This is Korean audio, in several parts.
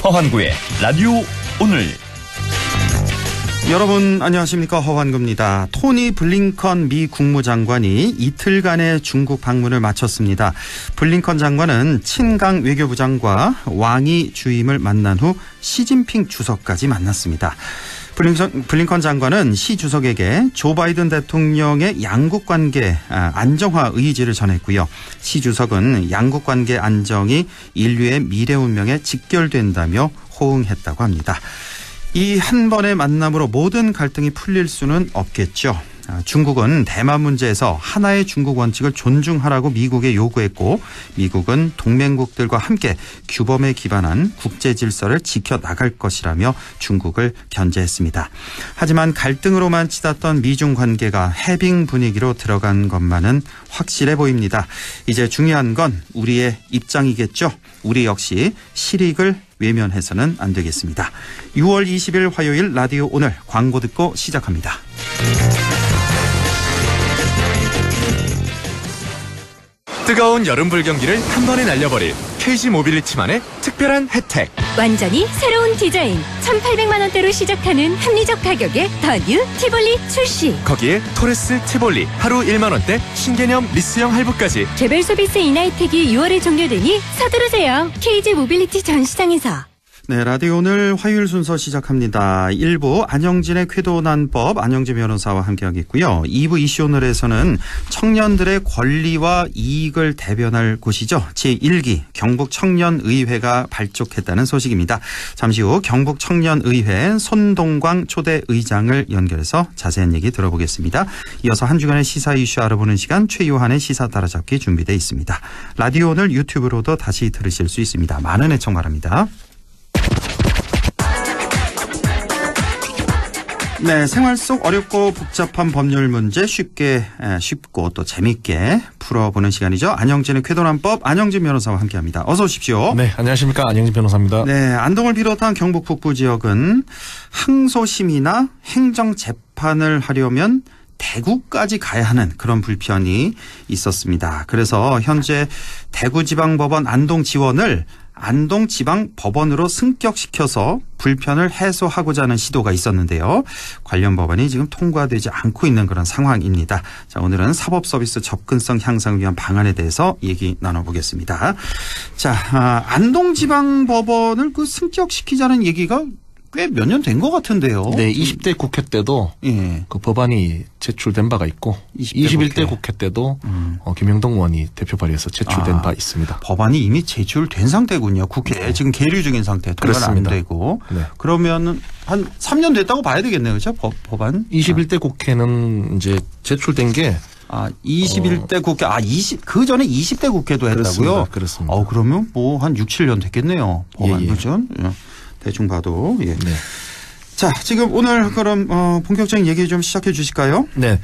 허환구의 라디오 오늘. 여러분 안녕하십니까, 허환구입니다. 토니 블링컨 미 국무장관이 이틀간의 중국 방문을 마쳤습니다. 블링컨 장관은 친강 외교부장과 왕이 주임을 만난 후 시진핑 주석까지 만났습니다. 블링컨 장관은 시 주석에게 조 바이든 대통령의 양국관계 안정화 의지를 전했고요. 시 주석은 양국관계 안정이 인류의 미래 운명에 직결된다며 호응했다고 합니다. 이 한 번의 만남으로 모든 갈등이 풀릴 수는 없겠죠. 중국은 대만 문제에서 하나의 중국 원칙을 존중하라고 미국에 요구했고, 미국은 동맹국들과 함께 규범에 기반한 국제 질서를 지켜나갈 것이라며 중국을 견제했습니다. 하지만 갈등으로만 치닫던 미중 관계가 해빙 분위기로 들어간 것만은 확실해 보입니다. 이제 중요한 건 우리의 입장이겠죠. 우리 역시 실익을 외면해서는 안 되겠습니다. 6월 20일 화요일 라디오 오늘, 광고 듣고 시작합니다. 뜨거운 여름 불경기를 한 번에 날려버릴 KG 모빌리티만의 특별한 혜택. 완전히 새로운 디자인 1,800만 원대로 시작하는 합리적 가격의 더 뉴 티볼리 출시. 거기에 토레스 티볼리 하루 1만 원대 신개념 리스형 할부까지. 개별 서비스 인하 혜택이 6월에 종료되니 서두르세요. KG 모빌리티 전시장에서. 네, 라디오 오늘 화요일 순서 시작합니다. 1부 안영진의 쾌도난법, 안영진 변호사와 함께하겠고요. 2부 이슈 오늘에서는 청년들의 권리와 이익을 대변할 곳이죠. 제1기 경북청년의회가 발족했다는 소식입니다. 잠시 후 경북청년의회 손동광 초대 의장을 연결해서 자세한 얘기 들어보겠습니다. 이어서 한 주간의 시사 이슈 알아보는 시간, 최유한의 시사 따라잡기 준비되어 있습니다. 라디오 오늘 유튜브로도 다시 들으실 수 있습니다. 많은 애청 바랍니다. 네, 생활 속 어렵고 복잡한 법률 문제 쉽고 또 재밌게 풀어보는 시간이죠. 안영진의 쾌도난법, 안영진 변호사와 함께합니다. 어서 오십시오. 네, 안녕하십니까, 안영진 변호사입니다. 네, 안동을 비롯한 경북 북부 지역은 항소심이나 행정재판을 하려면 대구까지 가야 하는 그런 불편이 있었습니다. 그래서 현재 대구지방법원 안동지원을 안동지방법원으로 승격시켜서 불편을 해소하고자 하는 시도가 있었는데요. 관련 법안이 지금 통과되지 않고 있는 그런 상황입니다. 자, 오늘은 사법서비스 접근성 향상을 위한 방안에 대해서 얘기 나눠보겠습니다. 자, 안동지방법원을 승격시키자는 얘기가 꽤 몇 년 된 것 같은데요. 네, 20대 국회 때도 그 법안이 제출된 바가 있고 21대 국회 때도 김영동 의원이 대표 발의해서 제출된 바 있습니다. 법안이 이미 제출된 상태군요. 국회에 지금 계류 중인 상태, 통과는 안 되고. 네. 그러면 한 3년 됐다고 봐야 되겠네요, 그렇죠? 법안. 21대 국회는 이제 제출된 게 21대 국회, 그 전에 20대 국회도 했다고요? 그렇습니다. 그러면 뭐 한 6, 7년 됐겠네요. 법안, 그렇죠? 대충 봐도. 예. 네. 자, 지금 오늘 그럼 본격적인 얘기 좀 시작해 주실까요? 네.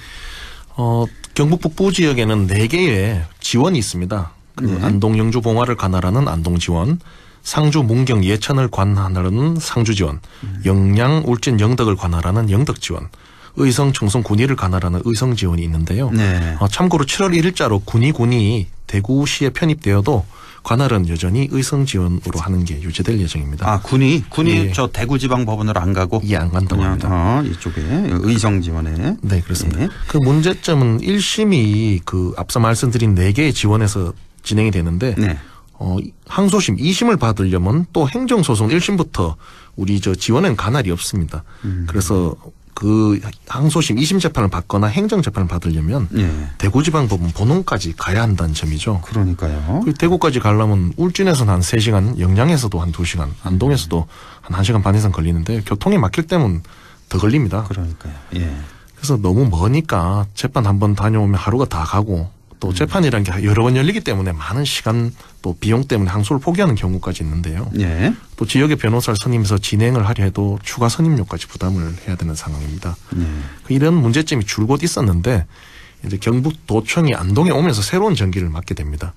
경북 북부 지역에는 4개의 지원이 있습니다. 그 안동 영주 봉화를 관할하는 안동지원, 상주 문경 예천을 관할하는 상주지원, 영양 울진 영덕을 관할하는 영덕지원, 의성 청송 군위를 관할하는 의성지원이 있는데요. 네. 참고로 7월 1일자로 군위 대구시에 편입되어도 관할은 여전히 의성지원으로 하는 게 유지될 예정입니다. 군이 저 대구지방법원으로 안 가고? 안 간다고 합니다. 이쪽에 의성지원에. 네, 그렇습니다. 네. 그 문제점은 1심이 앞서 말씀드린 4개의 지원에서 진행이 되는데 네. 항소심 2심을 받으려면 또 행정소송 1심부터 우리 지원엔 관할이 없습니다. 그래서 그 항소심 2심 재판을 받거나 행정 재판을 받으려면 대구지방법원 본원까지 가야 한다는 점이죠. 그러니까요. 대구까지 가려면 울진에서는 한 3시간, 영양에서도 한 2시간, 안동에서도 한 1시간 반 이상 걸리는데 교통이 막힐 때면 더 걸립니다. 그러니까요. 예. 그래서 너무 머니까 재판 한번 다녀오면 하루가 다 가고 또 재판이라는 게 여러 번 열리기 때문에 많은 시간 또 비용 때문에 항소를 포기하는 경우까지 있는데요. 예. 또 지역의 변호사를 선임해서 진행을 하려 해도 추가 선임료까지 부담을 해야 되는 상황입니다. 이런 문제점이 줄곧 있었는데 이제 경북도청이 안동에 오면서 새로운 전기를 맡게 됩니다.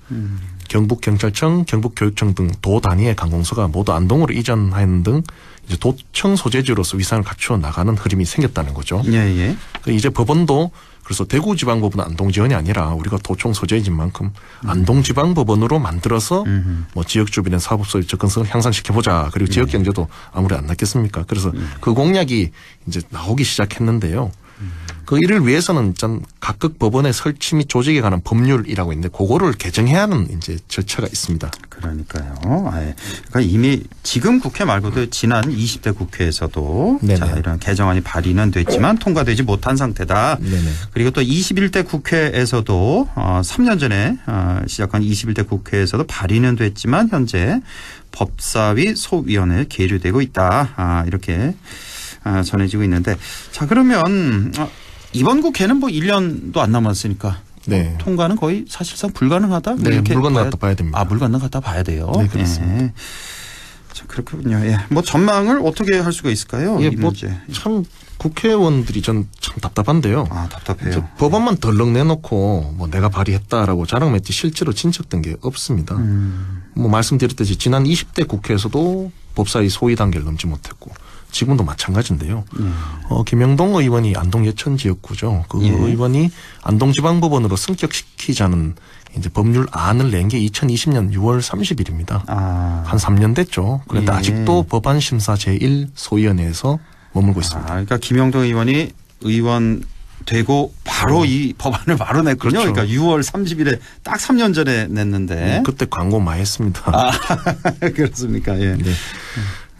경북경찰청, 경북교육청 등 도 단위의 관공서가 모두 안동으로 이전하는 등 이제 도청 소재지로서 위상을 갖추어 나가는 흐름이 생겼다는 거죠. 예, 예. 이제 법원도 그래서 대구지방법원 안동지원이 아니라 우리가 도청 소재지인 만큼 안동지방법원으로 만들어서 뭐 지역 주변의 사업소의 접근성을 향상시켜보자. 그리고 지역 경제도 아무리 안 낫겠습니까? 그래서 그 공약이 이제 나오기 시작했는데요. 그 일을 위해서는 일단 각급 법원의 설치 및 조직에 관한 법률이라고 있는데 그거를 개정해야 하는 이제 절차가 있습니다. 그러니까요. 그러니까 이미 지금 국회 말고도 지난 20대 국회에서도 네네. 자, 이런 개정안이 발의는 됐지만 통과되지 못한 상태다. 네네. 그리고 또 21대 국회에서도 3년 전에 시작한 21대 국회에서도 발의는 됐지만 현재 법사위 소위원회에 계류되고 있다. 이렇게 전해지고 있는데 자 그러면 이번 국회는 뭐 1년도 안 남았으니까 네. 통과는 거의 사실상 불가능하다. 네, 이렇게 물 건너갔다 봐야 됩니다. 물 건너갔다 봐야 돼요. 네, 그렇습니다. 예. 자, 그렇군요. 예. 뭐 전망을 어떻게 할 수가 있을까요? 예, 이 뭐 문제. 참 국회의원들이 전 참 답답한데요. 답답해요. 법안만 덜렁 내놓고 뭐 내가 발의했다라고 자랑했지 실제로 진척된 게 없습니다. 뭐 말씀드렸듯이 지난 20대 국회에서도 법사위 소위 단계를 넘지 못했고 지금도 마찬가지인데요. 김영동 의원이 안동 예천 지역구죠. 그 의원이 안동지방법원으로 승격시키자는 이제 법률안을 낸 게 2020년 6월 30일입니다. 한 3년 됐죠. 그런데 아직도 법안심사 제1소위원회에서 머물고 있습니다. 그러니까 김영동 의원이 의원 되고 바로 이 법안을 바로 냈군요. 그렇죠. 그러니까 6월 30일에 딱 3년 전에 냈는데. 그때 광고 많이 했습니다. 그렇습니까? 예. 네.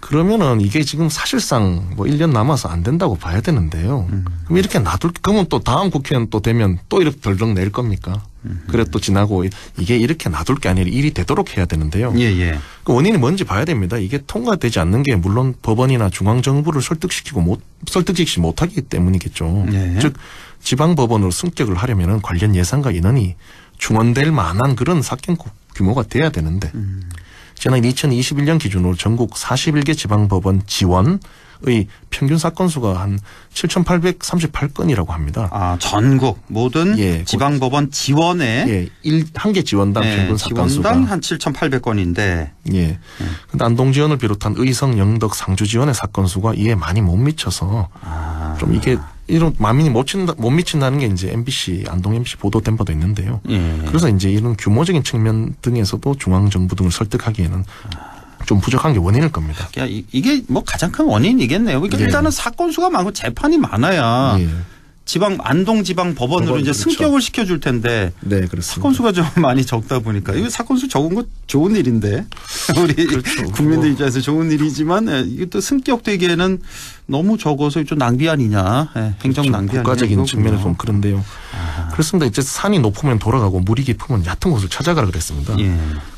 그러면은 이게 지금 사실상 뭐 1년 남아서 안 된다고 봐야 되는데요. 그럼 이렇게 그러면 또 다음 국회는 또 되면 또 이렇게 덜렁 낼 겁니까? 그래 또 지나고 이게 이렇게 놔둘 게 아니라 일이 되도록 해야 되는데요. 예. 그 원인이 뭔지 봐야 됩니다. 이게 통과되지 않는 게 물론 법원이나 중앙정부를 설득시키지 못하기 때문이겠죠. 예. 즉 지방법원으로 승격을 하려면은 관련 예산과 인원이 충원될 만한 그런 사건 규모가 돼야 되는데 지난 2021년 기준으로 전국 41개 지방법원 지원의 평균 사건 수가 한 7,838건이라고 합니다. 전국 모든 지방법원 지원에 한 개 지원당 평균 사건 수가 지원당 한 7,800건인데 근데 안동 지원을 비롯한 의성, 영덕, 상주 지원의 사건 수가 이에 많이 못 미쳐서 좀 이게 이런 만민이 못 미친다는 게 이제 MBC 안동 MBC 보도된 바도 있는데요. 그래서 이제 이런 규모적인 측면 등에서도 중앙 정부 등을 설득하기에는 좀 부족한 게 원인일 겁니다. 이게 뭐 가장 큰 원인이겠네요. 그러니까 일단은 사건 수가 많고 재판이 많아야 안동 지방 법원으로 이제 승격을 시켜줄 텐데 사건 수가 좀 많이 적다 보니까 이거 사건 수 적은 거 좋은 일인데 우리 국민들 입장에서 좋은 일이지만 이것도 승격되기에는 너무 적어서 좀 낭비 아니냐. 행정 낭비 아니냐. 국가적인 측면에서 좀 그런데요. 그렇습니다. 이제 산이 높으면 돌아가고 물이 깊으면 얕은 곳을 찾아가라 그랬습니다.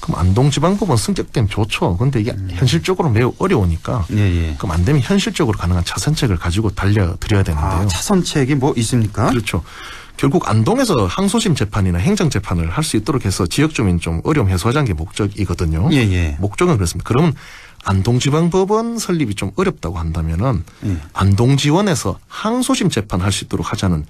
그럼 안동지방법원 승격되면 좋죠. 그런데 이게 현실적으로 매우 어려우니까 그럼 안 되면 현실적으로 가능한 차선책을 가지고 달려드려야 되는데요. 차선책이 뭐 있습니까? 그렇죠. 결국 안동에서 항소심 재판이나 행정재판을 할 수 있도록 해서 지역주민 좀 어려움 해소하자는 게 목적이거든요. 목적은 그렇습니다. 그러면 안동지방법원 설립이 좀 어렵다고 한다면은 안동지원에서 항소심 재판할 수 있도록 하자는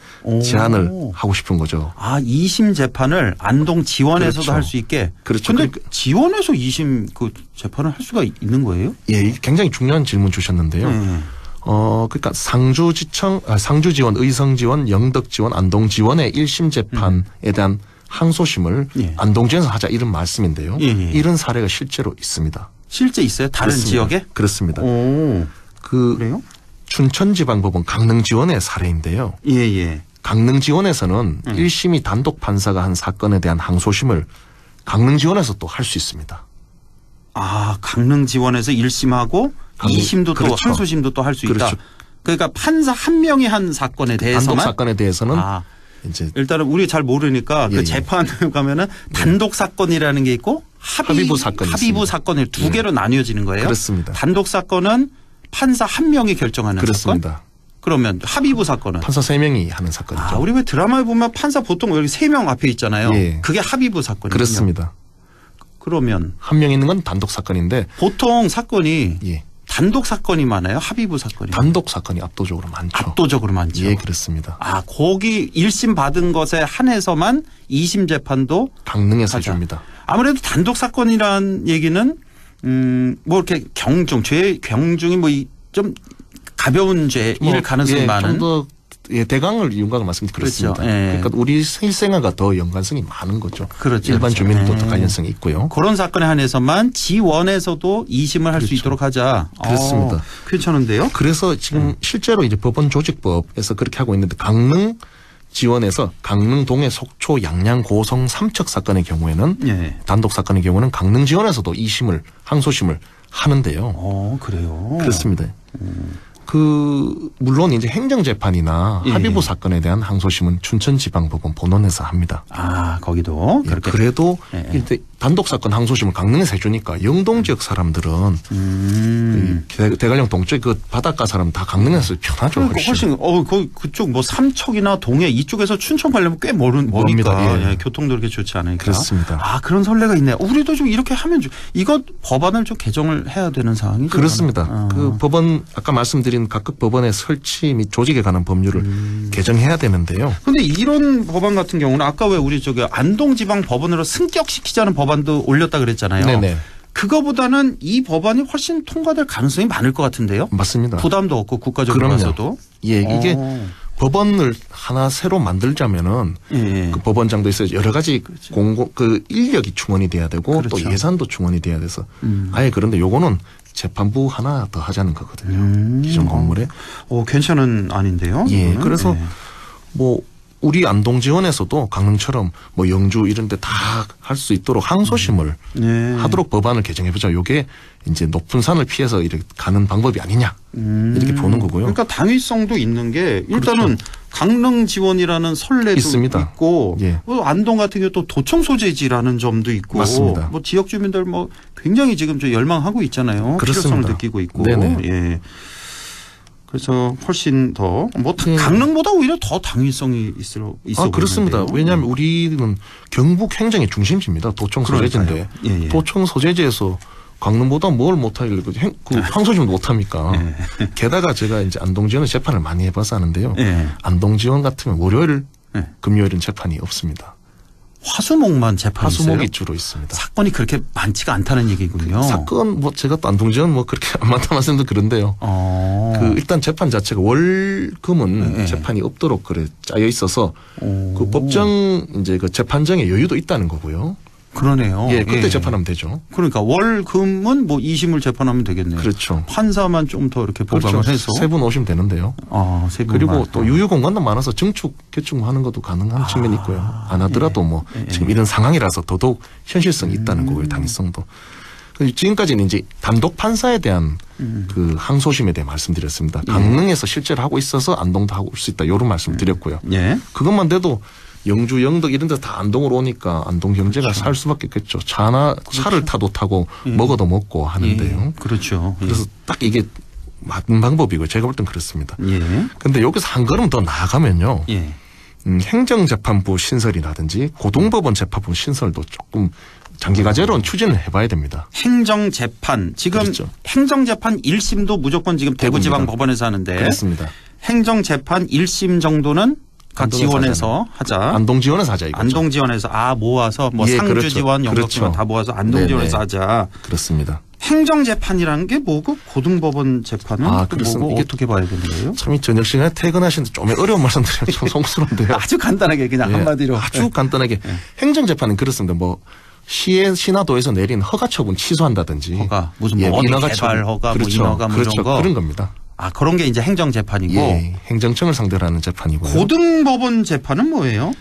제안을 하고 싶은 거죠. 2심 재판을 안동지원에서도 할 수 있게. 그렇죠. 그런데 지원에서 2심 그 재판을 할 수가 있는 거예요? 예, 굉장히 중요한 질문 주셨는데요. 그러니까 상주지원, 의성지원, 영덕지원, 안동지원의 1심 재판에 대한 항소심을 안동지원에서 하자 이런 말씀인데요. 이런 사례가 실제로 있습니다. 실제 있어요? 다른 그렇습니다. 지역에? 그렇습니다. 그래요? 춘천지방법원 강릉지원의 사례인데요. 강릉지원에서는 1심이 단독 판사가 한 사건에 대한 항소심을 강릉지원에서 또 할 수 있습니다. 강릉지원에서 1심하고 2심도 또 항소심도 또 할 수 있다. 그러니까 판사 한 명이 한 사건에 대해서만 단독 사건에 대해서는 이제 일단은 우리 잘 모르니까 그 재판에 가면은 단독 사건이라는 게 있고 합의부 사건을 두 개로 나뉘어지는 거예요. 그렇습니다. 단독 사건은 판사 한 명이 결정하는 그렇습니다. 사건. 그러면 합의부 사건은 판사 3명이 하는 사건이죠. 우리 왜 드라마에 보면 판사 보통 여기 3명 앞에 있잖아요. 그게 합의부 사건이거든요. 그렇습니다. 그러면 한 명 있는 건 단독 사건인데 보통 사건이 단독 사건이 많아요? 합의부 사건이? 단독 사건이 압도적으로 많죠. 압도적으로 많죠. 예, 그렇습니다. 거기 1심 받은 것에 한해서만 2심 재판도 강릉에서 줍니다. 아무래도 단독 사건이란 얘기는 뭐 이렇게 죄 경중이 뭐 좀 가벼운 죄일 가능성이 많은. 좀더 대강을 윤곽을 말씀드리면 그렇습니다. 그렇죠. 예. 그러니까 우리 실생활과 더 연관성이 많은 거죠. 그렇죠. 일반 주민도 더 예. 관련성이 있고요. 그런 사건에 한해서만 지원에서도 2심을 할 수 그렇죠. 있도록 하자. 그렇습니다. 괜찮은데요? 그래서 지금 실제로 이제 법원 조직법에서 그렇게 하고 있는데 강릉 지원에서 강릉동해 속초 양양 고성 삼척 사건의 경우에는 예. 단독 사건의 경우는 강릉 지원에서도 2심을 항소심을 하는데요. 그래요. 그렇습니다. 물론 이제 행정재판이나 예. 합의부 사건에 대한 항소심은 춘천지방법원 본원에서 합니다. 거기도 예, 그렇게. 그래도 예. 이제 단독 사건 항소심을 강릉에서 해주니까 영동 지역 사람들은 대관령 동쪽 그 바닷가 사람 다 강릉에서 편하죠. 그러니까 훨씬 그쪽 뭐 삼척이나 동해 이쪽에서 춘천 가려면 꽤 머니까 멉니다. 예. 교통도 그렇게 좋지 않으니까. 그렇습니다. 그런 선례가 있네. 우리도 좀 이렇게 하면 이거 법안을 좀 개정을 해야 되는 상황이죠. 그렇습니다. 그 법원 아까 말씀드린 각급 법원의 설치 및 조직에 관한 법률을 개정해야 되는데요. 그런데 이런 법안 같은 경우는 아까 왜 우리 안동지방법원으로 승격시키자는 법안도 올렸다 그랬잖아요. 네네. 그거보다는 이 법안이 훨씬 통과될 가능성이 많을 것 같은데요. 맞습니다. 부담도 없고 국가적으로 그럼요. 봐서도. 예, 이게 법원을 하나 새로 만들자면은 예. 그 법원장도 있어요. 여러 가지 인력이 충원이 돼야 되고 그렇죠. 또 예산도 충원이 돼야 돼서 아예 그런데 요거는 재판부 하나 더 하자는 거거든요. 기존 건물에. 괜찮은 안인데요. 예. 이거는? 그래서 예. 뭐 우리 안동지원에서도 강릉처럼 뭐 영주 이런 데 다 할 수 있도록 항소심을 예. 하도록 법안을 개정해보자. 요게 이제 높은 산을 피해서 이렇게 가는 방법이 아니냐. 이렇게 보는 거고요. 그러니까 당위성도 있는 게 일단은 강릉 지원이라는 선례도 있습니다. 있고 예. 안동 같은 경우 또 도청 소재지라는 점도 있고 맞습니다. 뭐 지역 주민들 뭐 굉장히 지금 열망하고 있잖아요. 그렇습니다. 필요성을 느끼고 있고. 네네. 예. 그래서 훨씬 더 예. 강릉보다 오히려 더 당위성이 있어 그렇습니다. 보이는데요. 왜냐하면 우리는 경북 행정의 중심지입니다. 도청 소재지인데 예. 도청 소재지에서 강릉보다 뭘 못하길래 항소심도 못합니까? 예. 게다가 제가 이제 안동지원의 재판을 많이 해봐서 아는데요. 예. 안동지원 같으면 월요일, 예. 금요일은 재판이 없습니다. 화수목만 재판이 화수목이 있어요? 주로 있습니다. 사건이 그렇게 많지가 않다는 얘기군요. 사건 제가 또 안동지원 그렇게 안 많다 말씀도 그런데요. 일단 재판 자체가 월금은 네. 재판이 없도록 짜여 있어서 그 법정 이제 그 재판정에 여유도 있다는 거고요. 그러네요. 예, 그때 재판하면 되죠. 그러니까 월금은 뭐 2심을 재판하면 되겠네요. 그렇죠. 판사만 좀 더 이렇게 보강을 그렇죠. 해서 세 분 오시면 되는데요. 세 분만. 그리고 또 유휴 공간도 많아서 증축, 개축하는 것도 가능한 측면이 있고요. 안 하더라도 뭐 지금 이런 상황이라서 더더욱 현실성이 있다는 거고요. 당위성도. 지금까지는 이제 단독 판사에 대한 그 항소심에 대해 말씀드렸습니다. 강릉에서 실제로 하고 있어서 안동도 하고 올 수 있다. 이런 말씀 드렸고요. 예. 그것만 돼도 영주, 영덕 이런 데 다 안동으로 오니까 안동 경제가 살 수밖에 없겠죠. 차를 타도 타고 먹어도 먹고 하는데요. 예. 그렇죠. 그래서 딱 이게 맞는 방법이고 제가 볼 땐 그렇습니다. 예. 근데 여기서 한 걸음 더 나아가면요. 예. 행정재판부 신설이라든지 고등법원 재판부 신설도 조금 장기과제로는 추진을 해봐야 됩니다. 행정재판 지금 그렇죠. 행정재판 1심도 무조건 지금 대구지방법원에서 하는데 그렇습니다. 행정재판 1심 정도는 각 안동에서 지원에서 하자. 안동지원에서 하자 이거죠. 안동지원에서 모아서 뭐 예, 상주지원, 그렇죠. 영덕지원 그렇죠. 다 모아서 안동지원에서 네네. 하자. 그렇습니다. 행정재판이라는 게 뭐고 고등법원 재판은 또 그렇습니다. 뭐고 이게 어떻게 봐야 되는 거예요? 참 이 저녁 시간에 퇴근하시는데 좀 어려운 말씀드리면 좀 송스러운데요. 아주 간단하게 그냥 예, 한마디로. 아주 간단하게 행정재판은 그렇습니다. 뭐 신하도에서 내린 허가 처분 취소한다든지 허가 무슨 뭐 어디 인허가 개발 허가 그렇죠. 뭐 인허가 뭐 그렇죠. 이런 거. 그런 겁니다. 그런 게 이제 행정재판이고 예, 행정청을 상대로 하는 재판이고요. 고등법원 재판은 뭐예요?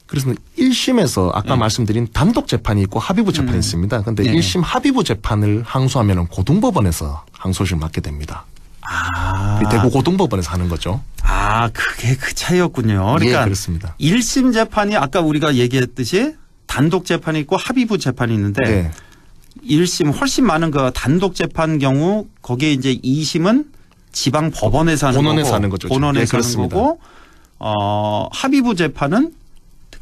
그래서 1심에서 아까 말씀드린 단독 재판이 있고 합의부 재판이 있습니다. 그런데 1심 합의부 재판을 항소하면 고등법원에서 항소심을 맡게 됩니다. 대구 고등법원에서 하는 거죠. 그게 그 차이였군요. 그러니까 예, 그렇습니다. 1심 재판이 아까 우리가 얘기했듯이 단독 재판이 있고 합의부 재판이 있는데 네. 1심 훨씬 많은 그 단독 재판 경우 거기에 이제 2심은 지방 법원에서 하는 본원에서 거고 하는 거죠. 본원에서 예, 하는 그렇습니다. 거고 합의부 재판은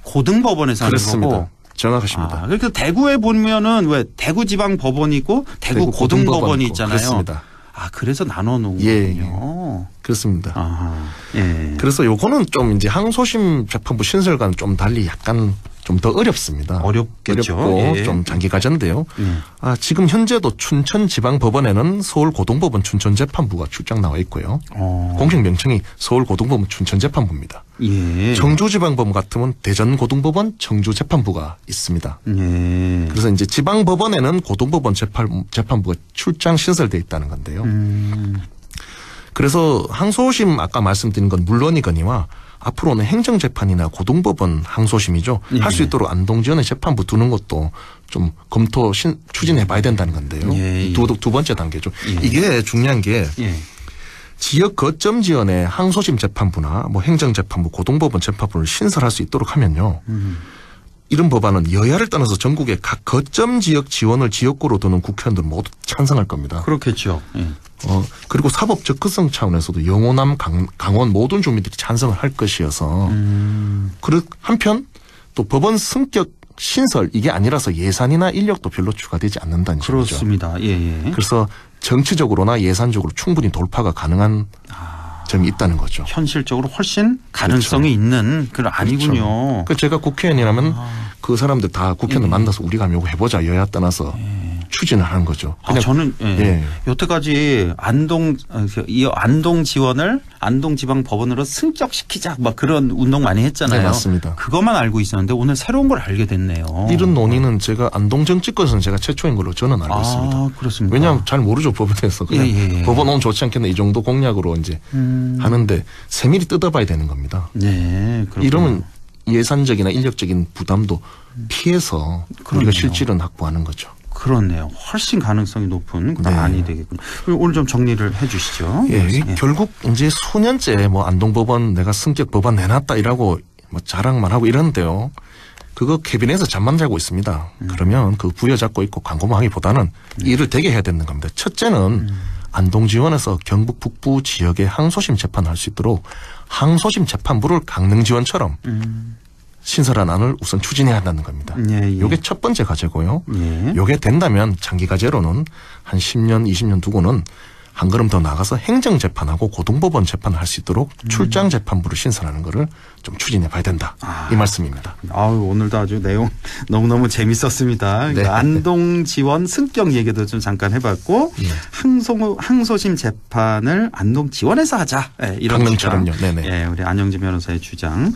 고등법원에서 그렇습니다. 하는 거고. 정확하십니다. 그러니까 대구에 보면은 왜 대구 지방 법원이 있고 대구 고등법원이 있잖아요. 그렇습니다. 그래서 나눠 놓은 거군요. 그렇습니다. 예. 그래서 요거는 좀 이제 항소심 재판부 신설과는 좀 달리 약간 좀 더 어렵습니다. 어렵겠죠. 어렵고 예. 좀 장기 과제인데요. 지금 현재도 춘천지방법원에는 서울고등법원 춘천재판부가 출장 나와 있고요. 공식 명칭이 서울고등법원 춘천재판부입니다. 예. 청주지방법원 같으면 대전고등법원 청주재판부가 있습니다. 예. 그래서 이제 지방법원에는 고등법원 재판부가 출장 신설되어 있다는 건데요. 그래서 항소심 아까 말씀드린 건 물론이거니와 앞으로는 행정재판이나 고등법원 항소심이죠. 예. 할 수 있도록 안동지원의 재판부 두는 것도 좀 검토 추진해 봐야 된다는 건데요. 예. 두 번째 단계죠. 예. 이게 중요한 게 예. 지역 거점 지원의 항소심 재판부나 뭐 행정재판부, 고등법원 재판부를 신설할 수 있도록 하면요. 이런 법안은 여야를 떠나서 전국의 각 거점 지역 지원을 지역구로 두는 국회의원들 모두 찬성할 겁니다. 그렇겠죠. 예. 그리고 사법 접근성 차원에서도 영호남, 강원 모든 주민들이 찬성을 할 것이어서 한편 또 법원 성격 신설 이게 아니라서 예산이나 인력도 별로 추가되지 않는다는 점이죠. 그렇습니다. 예. 그래서 정치적으로나 예산적으로 충분히 돌파가 가능한 점이 있다는 거죠. 현실적으로 훨씬 가능성이 있는 그런 아니군요. 그러니까 제가 국회의원이라면 그 사람들 다 국회의원 만나서 우리가 한번 해보자 여야 떠나서 추진을 하는 거죠. 저는 여태까지 안동 지원을 안동지방법원으로 승격시키자 막 그런 운동 많이 했잖아요. 네, 맞습니다. 그것만 알고 있었는데 오늘 새로운 걸 알게 됐네요. 이런 논의는 제가 안동 정치권에서는 제가 최초인 걸로 저는 알고 있습니다. 그렇습니다. 왜냐하면 잘 모르죠 법원에서 그냥 예. 법원 오면 좋지 않겠네 이 정도 공약으로 이제 하는데 세밀히 뜯어봐야 되는 겁니다. 네, 그렇군요. 이러면 예산적이나 인력적인 부담도 피해서 우리가 실질은 확보하는 거죠. 그렇네요. 훨씬 가능성이 높은 그런 안이 되겠군요. 오늘 좀 정리를 해 주시죠. 결국 이제 수년째 뭐 안동법원 내가 승격 법안 내놨다 이라고 뭐 자랑만 하고 이러는데요. 그거 캐비넷에서 잠만 자고 있습니다. 그러면 그 부여잡고 있고 광고만 하기보다는 일을 되게 해야 되는 겁니다. 첫째는 안동지원에서 경북 북부 지역에 항소심 재판을 할 수 있도록 항소심 재판부를 강릉지원처럼 신설한 안을 우선 추진해야 한다는 겁니다. 이게 첫 번째 과제고요. 이게 된다면 장기 과제로는 한 10년, 20년 두고는 한 걸음 더 나가서 행정재판하고 고등법원 재판을 할 수 있도록 출장재판부를 신설하는 거를 좀 추진해 봐야 된다. 이 말씀입니다. 오늘도 아주 내용 너무너무 재밌었습니다. 그러니까 안동 지원 승격 얘기도 좀 잠깐 해봤고 항소심 재판을 안동 지원에서 하자. 이런 강릉처럼요. 네네. 우리 안영진 변호사의 주장.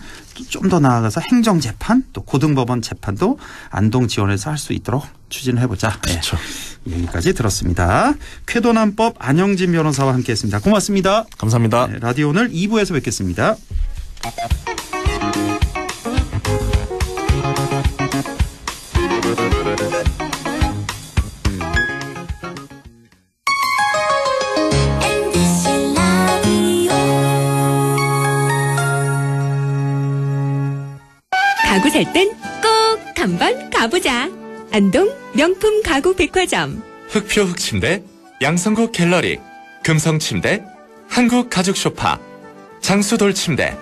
좀 더 나아가서 행정재판 또 고등법원 재판도 안동 지원에서 할 수 있도록 추진해보자. 그렇죠. 여기까지 들었습니다. 쾌도난법 안영진 변호사와 함께했습니다. 고맙습니다. 감사합니다. 라디오 오늘 2부에서 뵙겠습니다. 가구 살 땐 꼭 한번 가보자. 안동 명품 가구 백화점. 흑표 흑침대, 양성국 갤러리, 금성침대, 한국 가죽 소파, 장수돌 침대.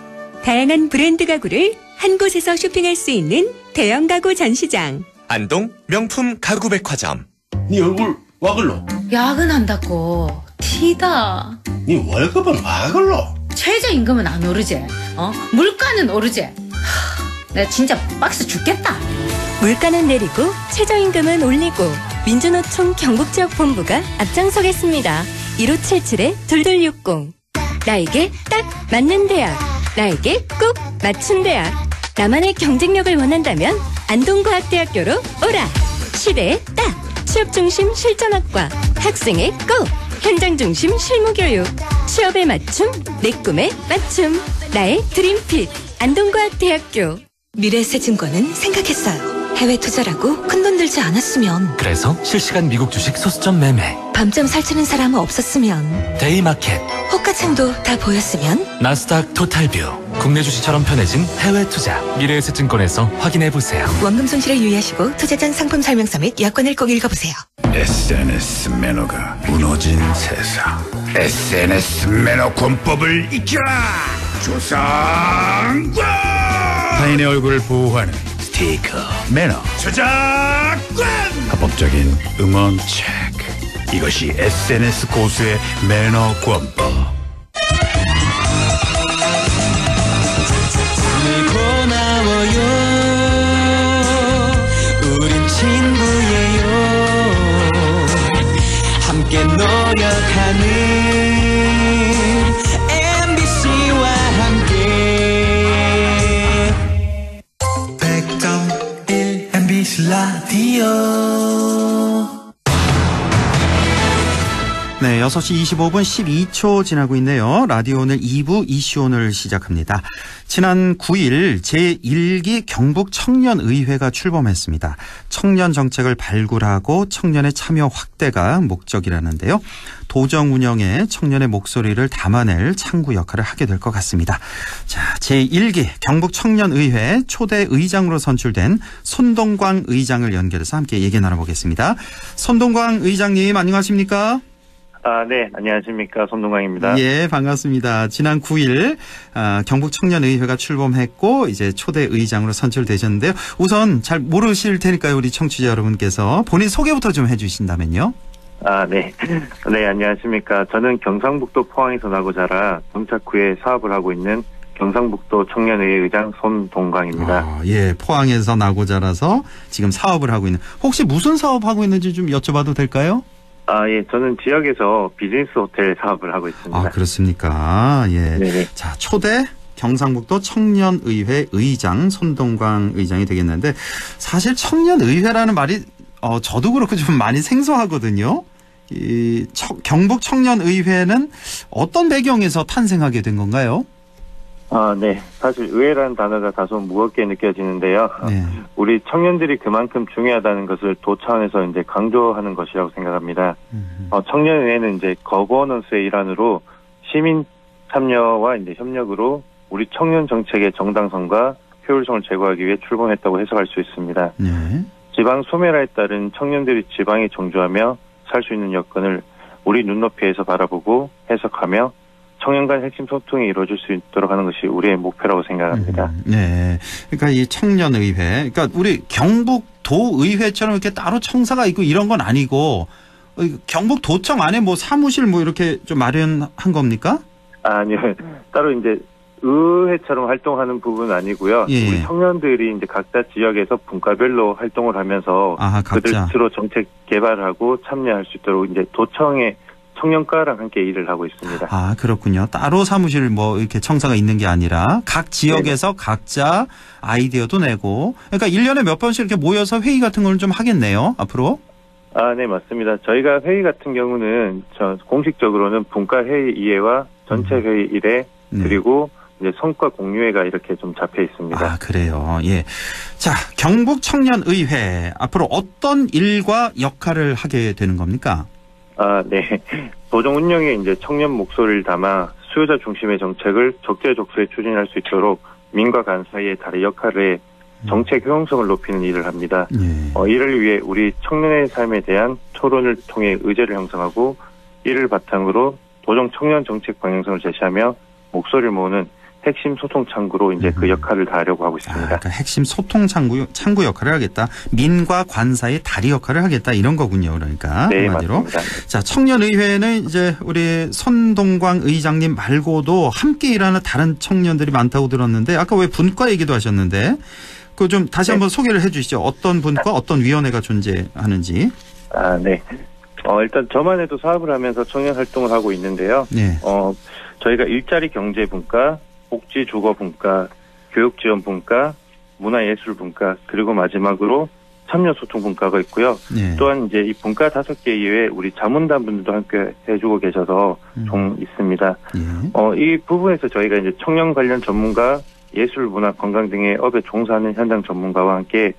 다양한 브랜드 가구를 한 곳에서 쇼핑할 수 있는 대형 가구 전시장. 안동 명품 가구 백화점. 네 얼굴 와 글러? 야근한다고 티다. 네 월급은 와 글러? 최저임금은 안 오르지. 물가는 오르지. 내가 진짜 박스 죽겠다. 물가는 내리고 최저임금은 올리고 민주노총 경북지역 본부가 앞장서겠습니다. 1577-2260. 나에게 딱 맞는 대학. 나에게 꼭 맞춘 대학. 나만의 경쟁력을 원한다면 안동과학대학교로 오라. 시대에 딱. 취업중심 실전학과. 학생의 꼭. 현장중심 실무교육. 취업에 맞춤. 내 꿈에 맞춤. 나의 드림핏. 안동과학대학교. 미래에셋증권은 생각했어요. 해외 투자라고 큰돈 들지 않았으면, 그래서 실시간 미국 주식 소수점 매매, 밤점 살찌는 사람은 없었으면, 데이마켓, 호가창도 다 보였으면, 나스닥 토탈뷰, 국내 주식처럼 편해진 해외 투자. 미래에셋증권에서 확인해보세요. 원금 손실에 유의하시고 투자장 상품 설명서 및 약관을 꼭 읽어보세요. SNS 매너가 무너진 세상. SNS 매너 권법을 익혀라. 조상권. 타인의 얼굴을 보호하는 스티커 매너 저작권. 합법적인 음원 체크. 이것이 SNS 고수의 매너 권법. 고마워요. 6시 25분 12초 지나고 있네요. 라디오 오늘 2부 이슈 오늘 시작합니다. 지난 9일 제1기 경북 청년의회가 출범했습니다. 청년 정책을 발굴하고 청년의 참여 확대가 목적이라는데요. 도정 운영에 청년의 목소리를 담아낼 창구 역할을 하게 될 것 같습니다. 자, 제1기 경북 청년의회 초대 의장으로 선출된 손동광 의장을 연결해서 함께 얘기 나눠보겠습니다. 손동광 의장님 안녕하십니까? 네. 안녕하십니까. 손동광입니다. 예, 반갑습니다. 지난 9일 경북 청년의회가 출범했고 이제 초대 의장으로 선출되셨는데요. 우선 잘 모르실 테니까요. 우리 청취자 여러분께서 본인 소개부터 좀 해주신다면요. 네. 네, 안녕하십니까. 저는 경상북도 포항에서 나고 자라 동작구에 사업을 하고 있는 경상북도 청년의회 의장 손동광입니다. 예, 포항에서 나고 자라서 지금 사업을 하고 있는. 혹시 무슨 사업하고 있는지 좀 여쭤봐도 될까요? 예, 저는 지역에서 비즈니스 호텔 사업을 하고 있습니다. 그렇습니까? 예. 네네. 자, 초대 경상북도 청년의회 의장 손동광 의장이 되겠는데 사실 청년의회라는 말이 저도 그렇고 좀 많이 생소하거든요. 이 경북 청년의회는 어떤 배경에서 탄생하게 된 건가요? 네. 사실 의회라는 단어가 다소 무겁게 느껴지는데요. 네. 우리 청년들이 그만큼 중요하다는 것을 도 차원에서 이제 강조하는 것이라고 생각합니다. 청년의회는 이제 거버넌스의 일환으로 시민 참여와 이제 협력으로 우리 청년 정책의 정당성과 효율성을 제고하기 위해 출범했다고 해석할 수 있습니다. 네. 지방 소멸화에 따른 청년들이 지방에 정주하며 살 수 있는 여건을 우리 눈높이에서 바라보고 해석하며 청년 간 핵심 소통이 이루어질 수 있도록 하는 것이 우리의 목표라고 생각합니다. 네. 그러니까 이 청년의회, 그러니까 우리 경북도의회처럼 이렇게 따로 청사가 있고 이런 건 아니고 경북도청 안에 뭐 사무실 뭐 이렇게 좀 마련한 겁니까? 아니요. 따로 이제 의회처럼 활동하는 부분은 아니고요. 예. 우리 청년들이 이제 각자 지역에서 분과별로 활동을 하면서 그들 스스로 정책 개발하고 참여할 수 있도록 이제 도청의 청년과랑 함께 일을 하고 있습니다. 그렇군요. 따로 사무실 뭐 이렇게 청사가 있는 게 아니라 각 지역에서 네. 각자 아이디어도 내고 그러니까 1년에 몇 번씩 이렇게 모여서 회의 같은 걸 좀 하겠네요. 앞으로. 네, 맞습니다. 저희가 회의 같은 경우는 공식적으로는 분과회의 2회와 전체 회의 1회 그리고 이제 성과 공유회가 이렇게 좀 잡혀 있습니다. 그래요. 예. 자, 경북 청년의회 앞으로 어떤 일과 역할을 하게 되는 겁니까? 네. 도정 운영에 이제 청년 목소리를 담아 수요자 중심의 정책을 적재적소에 추진할 수 있도록 민과 간 사이의 다른 역할에 정책 효용성을 높이는 일을 합니다. 이를 위해 우리 청년의 삶에 대한 토론을 통해 의제를 형성하고 이를 바탕으로 도정 청년 정책 방향성을 제시하며 목소리를 모으는 핵심 소통 창구로 이제 그 역할을 다하려고 하고 있습니다. 그러니까 핵심 소통 창구 역할을 하겠다. 민과 관 사이의 다리 역할을 하겠다. 이런 거군요. 그러니까. 네, 한마디로. 맞습니다. 자, 청년의회는 이제 우리 손동광 의장님 말고도 함께 일하는 다른 청년들이 많다고 들었는데 아까 왜 분과 얘기도 하셨는데 그 좀 다시 한번 소개를 해 주시죠. 어떤 분과 어떤 위원회가 존재하는지. 네. 일단 저만 해도 사업을 하면서 청년 활동을 하고 있는데요. 네. 저희가 일자리 경제 분과 복지 주거 분과, 교육 지원 분과, 문화예술 분과, 그리고 마지막으로 참여 소통 분과가 있고요. 네. 또한 이제 이 분과 5개 이외에 우리 자문단 분들도 함께 해주고 계셔서 좀 있습니다. 이 부분에서 저희가 이제 청년 관련 전문가, 예술, 문화, 건강 등의 업에 종사하는 현장 전문가와 함께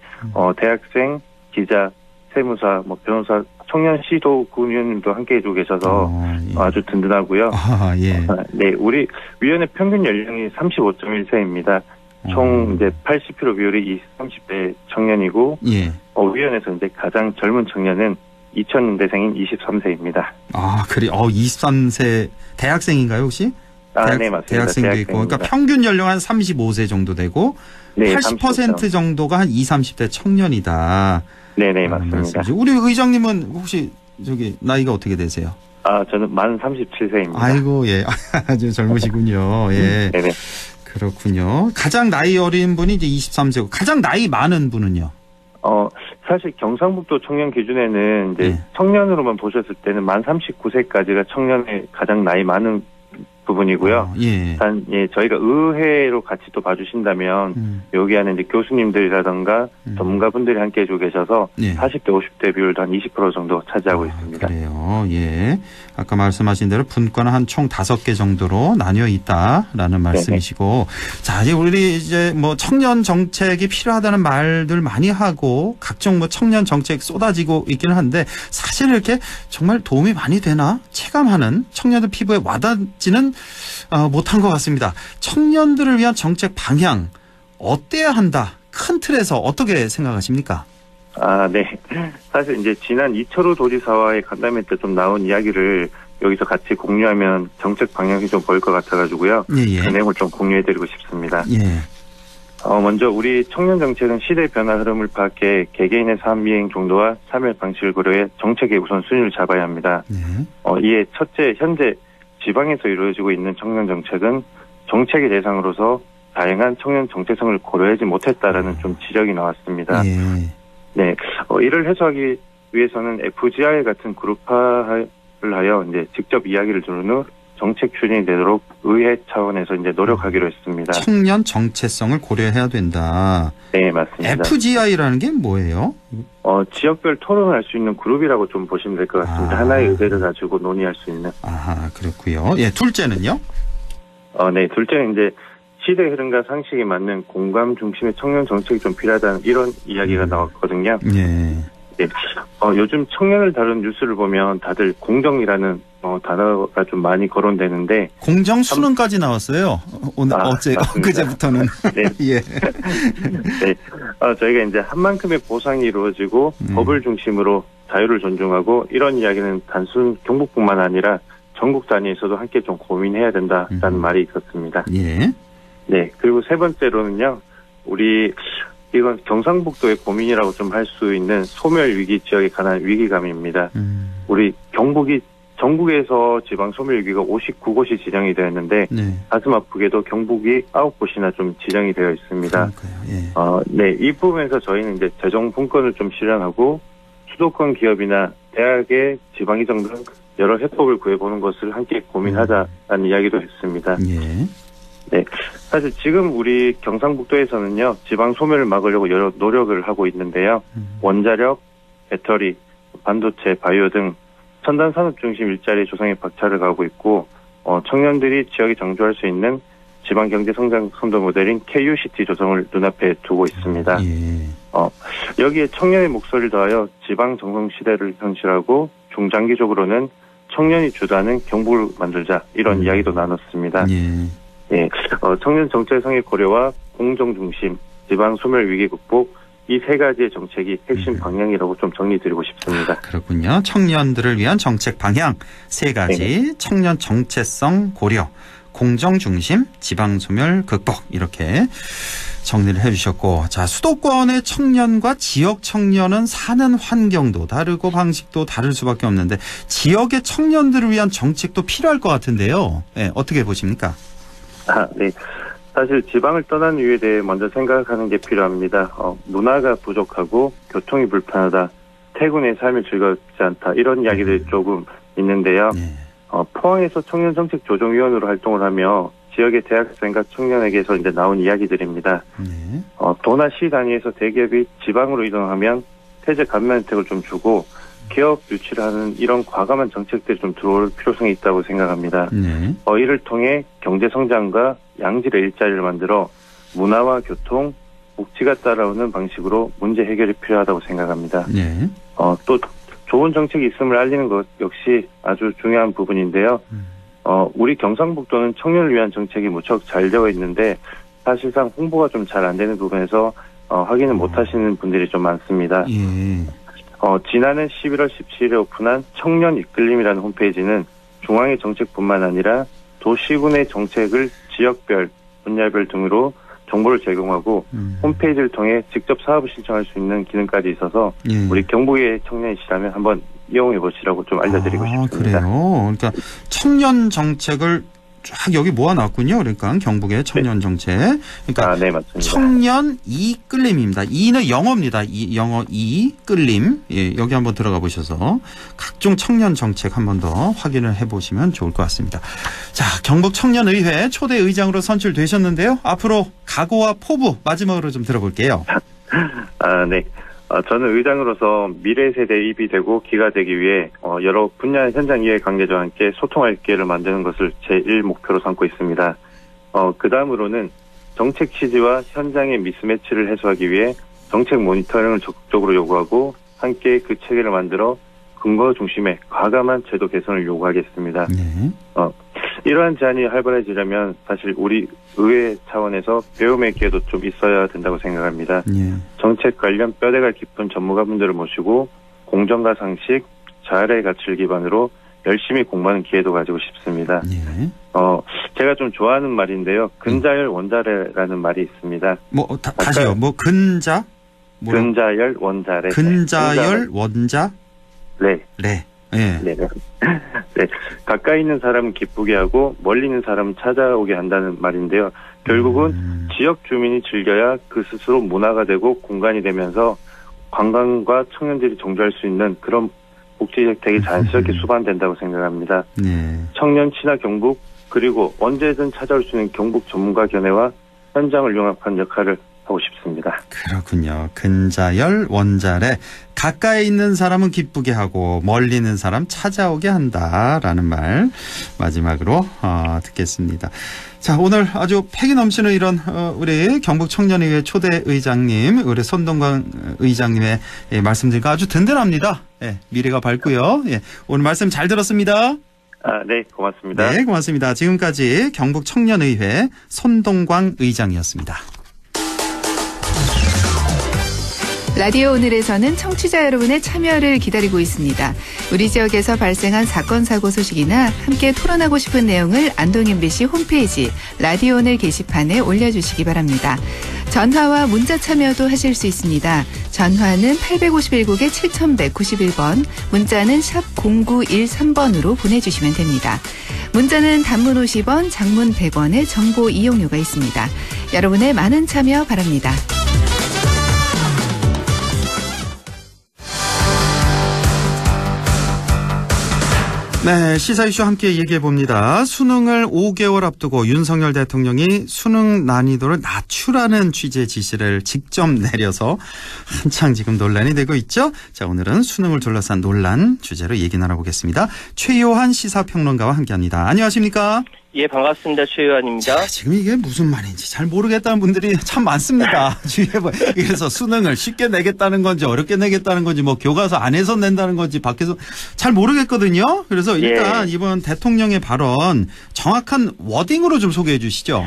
대학생, 기자, 세무사, 변호사, 청년 시도 군위원님도 함께 해주고 계셔서 아주 든든하고요. 예. 네, 우리 위원회 평균 연령이 35.1세입니다. 총 이제 80% 비율이 30대 청년이고, 예. 위원회에서 이제 가장 젊은 청년은 2000년대생인 23세입니다. 그래. 23세 대학생인가요 혹시? 네, 맞습니다. 대학생도 있고, 그러니까 평균 연령 한 35세 정도 되고, 네, 80% 정도가 한 20, 30대 청년이다. 네네, 맞습니다. 말씀이죠. 우리 의장님은 혹시 나이가 어떻게 되세요? 저는 만 37세입니다. 아이고, 예. 아주 젊으시군요. 예. 네네. 그렇군요. 가장 나이 어린 분이 이제 23세고, 가장 나이 많은 분은요? 사실 경상북도 청년 기준에는 이제 청년으로만 보셨을 때는 만 39세까지가 청년의 가장 나이 많은 부분이고요. 저희가 의회로 같이 또 봐주신다면 여기 안에 이제 교수님들이라든가 전문가분들이 함께 해주고 계셔서 40대 50대 비율도 한 20% 정도 차지하고 있습니다. 그래요. 예. 아까 말씀하신 대로 분과는 한 총 5개 정도로 나뉘어 있다라는 말씀이시고, 자, 우리 이제 뭐 청년 정책이 필요하다는 말들 많이 하고 각종 뭐 청년 정책 쏟아지고 있기는 한데 사실 이렇게 정말 도움이 많이 되나 체감하는 청년들 피부에 와닿지는 못한 것 같습니다. 청년들을 위한 정책 방향 어때야 한다? 큰 틀에서 어떻게 생각하십니까? 네. 사실 이제 지난 이철우 도지사와의 간담회 때 좀 나온 이야기를 여기서 같이 공유하면 정책 방향이 좀 보일 것 같아가지고요. 그 내용을 좀 공유해드리고 싶습니다. 먼저 우리 청년 정책은 시대 변화 흐름을 파악해 개개인의 삶 이행 정도와 참여 방식을 고려해 정책의 우선 순위를 잡아야 합니다. 이에 첫째, 현재 지방에서 이루어지고 있는 청년 정책은 정책의 대상으로서 다양한 청년 정체성을 고려하지 못했다라는 좀 지적이 나왔습니다. 네, 이를 해소하기 위해서는 FGI 같은 그룹화를 하여 이제 직접 이야기를 들은 후 정책 추진이 되도록 의회 차원에서 이제 노력하기로 했습니다. 청년 정체성을 고려해야 된다. 네, 맞습니다. FGI라는 게 뭐예요? 지역별 토론을 할 수 있는 그룹이라고 좀 보시면 될 것 같습니다. 하나의 의제를 가지고 논의할 수 있는. 그렇고요. 예, 둘째는요? 네, 둘째는 이제 시대 흐름과 상식에 맞는 공감 중심의 청년 정책이 좀 필요하다는 이런 이야기가 나왔거든요. 네. 요즘 청년을 다룬 뉴스를 보면 다들 공정이라는 단어가 좀 많이 거론되는데 공정 수능까지 나왔어요. 오늘 어제 그제부터는. 네. 예. 네. 저희가 이제 한 만큼의 보상이 이루어지고 법을 중심으로 자유를 존중하고 이런 이야기는 단순 경북뿐만 아니라 전국 단위에서도 함께 좀 고민해야 된다라는 말이 있었습니다. 네. 그리고 세 번째로는요. 이건 경상북도의 고민이라고 좀 할 수 있는 소멸 위기 지역에 관한 위기감입니다. 우리 경북이 전국에서 지방 소멸 위기가 59곳이 지정이 되었는데 가슴 아프게도 경북이 9곳이나 좀 지정이 되어 있습니다. 네, 이 부분에서 저희는 이제 재정 분권을 좀 실현하고 수도권 기업이나 대학의 지방이정 등 여러 해법을 구해보는 것을 함께 고민하자라는 이야기도 했습니다. 네, 사실 지금 우리 경상북도에서는요, 지방 소멸을 막으려고 여러 노력을 하고 있는데요. 원자력, 배터리, 반도체, 바이오 등 첨단 산업 중심 일자리 조성에 박차를 가하고 있고, 청년들이 지역에 정주할 수 있는 지방 경제 성장 선도 모델인 KUCT 조성을 눈앞에 두고 있습니다. 여기에 청년의 목소리를 더하여 지방 정성 시대를 현실하고 중장기적으로는 청년이 주도하는 경북을 만들자 이런 이야기도 나눴습니다. 네, 청년 정체성의 고려와 공정 중심, 지방 소멸 위기 극복 이 세 가지의 정책이 핵심 방향이라고 좀 정리드리고 싶습니다. 그렇군요. 청년들을 위한 정책 방향 세 가지, 청년 정체성 고려, 공정 중심, 지방 소멸 극복 이렇게 정리를 해주셨고, 자, 수도권의 청년과 지역 청년은 사는 환경도 다르고 방식도 다를 수밖에 없는데 지역의 청년들을 위한 정책도 필요할 것 같은데요. 네, 어떻게 보십니까? 네. 사실 지방을 떠난 이유에 대해 먼저 생각하는 게 필요합니다. 문화가 부족하고 교통이 불편하다, 퇴근의 삶이 즐겁지 않다 이런 이야기들이 조금 있는데요. 포항에서 청년정책조정위원으로 활동을 하며 지역의 대학생과 청년에게서 이제 나온 이야기들입니다. 도나 시 단위에서 대기업이 지방으로 이동하면 세제 감면 혜택을 좀 주고 기업 유치를 하는 이런 과감한 정책들이 좀 들어올 필요성이 있다고 생각합니다. 이를 통해 경제 성장과 양질의 일자리를 만들어 문화와 교통, 복지가 따라오는 방식으로 문제 해결이 필요하다고 생각합니다. 또 좋은 정책이 있음을 알리는 것 역시 아주 중요한 부분인데요. 우리 경상북도는 청년을 위한 정책이 무척 잘 되어 있는데 사실상 홍보가 좀 잘 안 되는 부분에서 확인을 못 하시는 분들이 좀 많습니다. 지난해 11월 17일에 오픈한 청년 이끌림이라는 홈페이지는 중앙의 정책뿐만 아니라 도시군의 정책을 지역별, 분야별 등으로 정보를 제공하고 홈페이지를 통해 직접 사업을 신청할 수 있는 기능까지 있어서 우리 경북의 청년이시라면 한번 이용해 보시라고 좀 알려드리고 싶습니다. 그래요. 그러니까 청년 정책을 쫙 여기 모아놨군요. 그러니까 경북의 청년 정책. 그러니까 네, 맞습니다. 청년 이끌림입니다. 이는 영어입니다. 영어 이끌림. 예, 여기 한번 들어가 보셔서 각종 청년 정책 한번 더 확인을 해보시면 좋을 것 같습니다. 자, 경북 청년의회 초대 의장으로 선출되셨는데요. 앞으로 각오와 포부 마지막으로 좀 들어볼게요. 네. 저는 의장으로서 미래 세대의 입이 되고 귀가 되기 위해 여러 분야 현장 이해 관계자와 함께 소통할 기회를 만드는 것을 제1 목표로 삼고 있습니다. 그 다음으로는 정책 취지와 현장의 미스매치를 해소하기 위해 정책 모니터링을 적극적으로 요구하고 함께 그 체계를 만들어 근거 중심의 과감한 제도 개선을 요구하겠습니다. 네. 이러한 제안이 활발해지려면 사실 우리 의회 차원에서 배움의 기회도 좀 있어야 된다고 생각합니다. 네. 정책 관련 뼈대가 깊은 전문가분들을 모시고 공정과 상식, 자율의 가치를 기반으로 열심히 공부하는 기회도 가지고 싶습니다. 네. 제가 좀 좋아하는 말인데요. 근자열 원자래라는 말이 있습니다. 다시요. 근자? 근자열 원자래. 근자열 원자? 네. 네. 네. 네. 네. 가까이 있는 사람은 기쁘게 하고 멀리 있는 사람은 찾아오게 한다는 말인데요. 결국은 지역 주민이 즐겨야 그 스스로 문화가 되고 공간이 되면서 관광과 청년들이 정주할 수 있는 그런 복지 혜택이 자연스럽게 수반된다고 생각합니다. 네. 청년 친화 경북 그리고 언제든 찾아올 수 있는 경북 전문가 견해와 현장을 융합한 역할을 하고 싶습니다. 그렇군요. 근자열 원자래. 가까이 있는 사람은 기쁘게 하고 멀리 있는 사람 찾아오게 한다라는 말 마지막으로 듣겠습니다. 자, 오늘 아주 패기 넘치는 이런 우리 경북청년의회 초대 의장님, 우리 손동광 의장님의 말씀들과 아주 든든합니다. 예, 미래가 밝고요. 예, 오늘 말씀 잘 들었습니다. 네, 고맙습니다. 네, 고맙습니다. 지금까지 경북청년의회 손동광 의장이었습니다. 라디오 오늘에서는 청취자 여러분의 참여를 기다리고 있습니다. 우리 지역에서 발생한 사건 사고 소식이나 함께 토론하고 싶은 내용을 안동 MBC 홈페이지 라디오 오늘 게시판에 올려주시기 바랍니다. 전화와 문자 참여도 하실 수 있습니다. 전화는 851국에 7191번, 문자는 샵 0913번으로 보내주시면 됩니다. 문자는 단문 50원, 장문 100원의 정보 이용료가 있습니다. 여러분의 많은 참여 바랍니다. 네, 시사 이슈 함께 얘기해 봅니다. 수능을 5개월 앞두고 윤석열 대통령이 수능 난이도를 낮추라는 취지의 지시를 직접 내려서 한창 지금 논란이 되고 있죠. 자, 오늘은 수능을 둘러싼 논란 주제로 얘기 나눠보겠습니다. 최요한 시사평론가와 함께합니다. 안녕하십니까? 예, 반갑습니다. 최요한입니다. 자, 지금 이게 무슨 말인지 잘 모르겠다는 분들이 참 많습니다. 그래서 수능을 쉽게 내겠다는 건지 어렵게 내겠다는 건지 뭐 교과서 안에서 낸다는 건지 밖에서 잘 모르겠거든요. 그래서 일단 이번 대통령의 발언 정확한 워딩으로 좀 소개해 주시죠.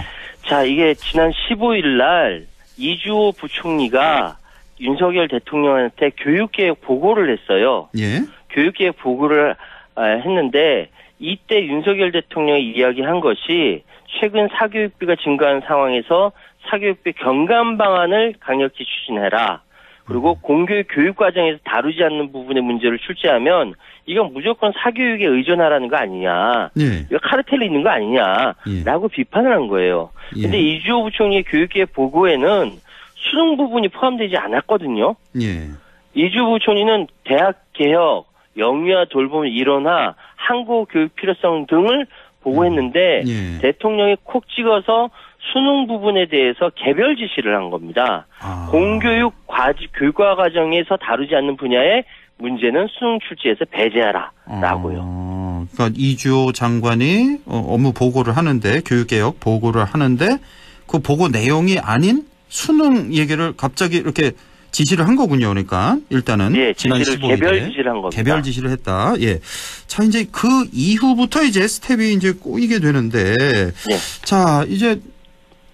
자, 이게 지난 15일 날 이주호 부총리가 윤석열 대통령한테 교육계획 보고를 했어요. 예. 교육계획 보고를 했는데 이때 윤석열 대통령이 이야기한 것이 최근 사교육비가 증가한 상황에서 사교육비 경감 방안을 강력히 추진해라. 그리고 공교육 교육과정에서 다루지 않는 부분의 문제를 출제하면 이건 무조건 사교육에 의존하라는 거 아니냐. 예. 이거 카르텔이 있는 거 아니냐라고 비판을 한 거예요. 근데 이주호 부총리의 교육계획 보고에는 수능 부분이 포함되지 않았거든요. 예. 이주호 부총리는 대학 개혁, 영유아 돌봄 일원화, 한국 교육 필요성 등을 보고했는데 대통령이 콕 찍어서 수능 부분에 대해서 개별 지시를 한 겁니다. 공교육 교과 과정에서 다루지 않는 분야의 문제는 수능 출제에서 배제하라라고요. 그러니까 이주호 장관이 업무 보고를 하는데 교육개혁 보고를 하는데 그 보고 내용이 아닌 수능 얘기를 갑자기 이렇게 지시를 한 거군요. 그러니까 일단은 지난 15일에 개별 지시를 한 겁니다. 개별 지시를 했다. 예. 자, 이제 그 이후부터 이제 스텝이 이제 꼬이게 되는데 자, 이제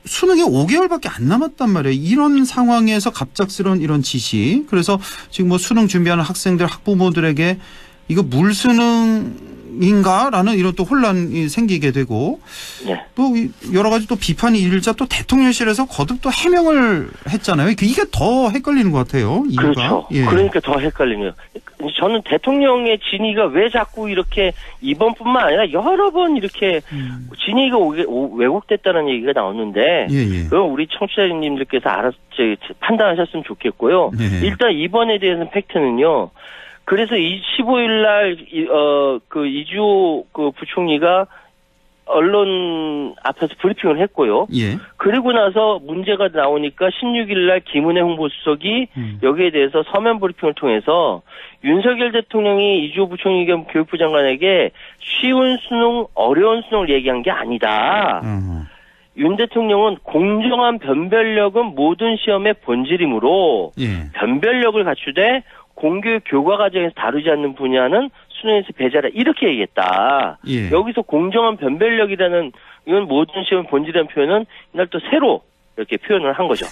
수능이 5개월밖에 안 남았단 말이에요. 이런 상황에서 갑작스러운 이런 지시. 그래서 지금 뭐 수능 준비하는 학생들, 학부모들에게 이거 물수능인가라는 이런 또 혼란이 생기게 되고 또 여러 가지 또 비판이 일자 또 대통령실에서 거듭 또 해명을 했잖아요. 이게 더 헷갈리는 것 같아요. 이유가. 그렇죠. 그러니까 더 헷갈리네요. 저는 대통령의 진위가 왜 자꾸 이렇게 이번뿐만 아니라 여러 번 이렇게 진위가 왜곡됐다는 얘기가 나오는데 그럼 우리 청취자님들께서 알아서 판단하셨으면 좋겠고요. 일단 이번에 대해서는 팩트는요. 그래서 이 15일 날 그 이주호 그 부총리가 언론 앞에서 브리핑을 했고요. 예. 그리고 나서 문제가 나오니까 16일 날 김은혜 홍보수석이 여기에 대해서 서면 브리핑을 통해서 윤석열 대통령이 이주호 부총리 겸 교육부 장관에게 쉬운 수능, 어려운 수능을 얘기한 게 아니다. 윤 대통령은 공정한 변별력은 모든 시험의 본질이므로 예. 변별력을 갖추되 공교육 교과 과정에서 다루지 않는 분야는 수능에서 배제하라 이렇게 얘기했다. 예. 여기서 공정한 변별력이라는 이건 모든 시험의 본질이라는 표현은 이날 또 새로 이렇게 표현을 한 거죠.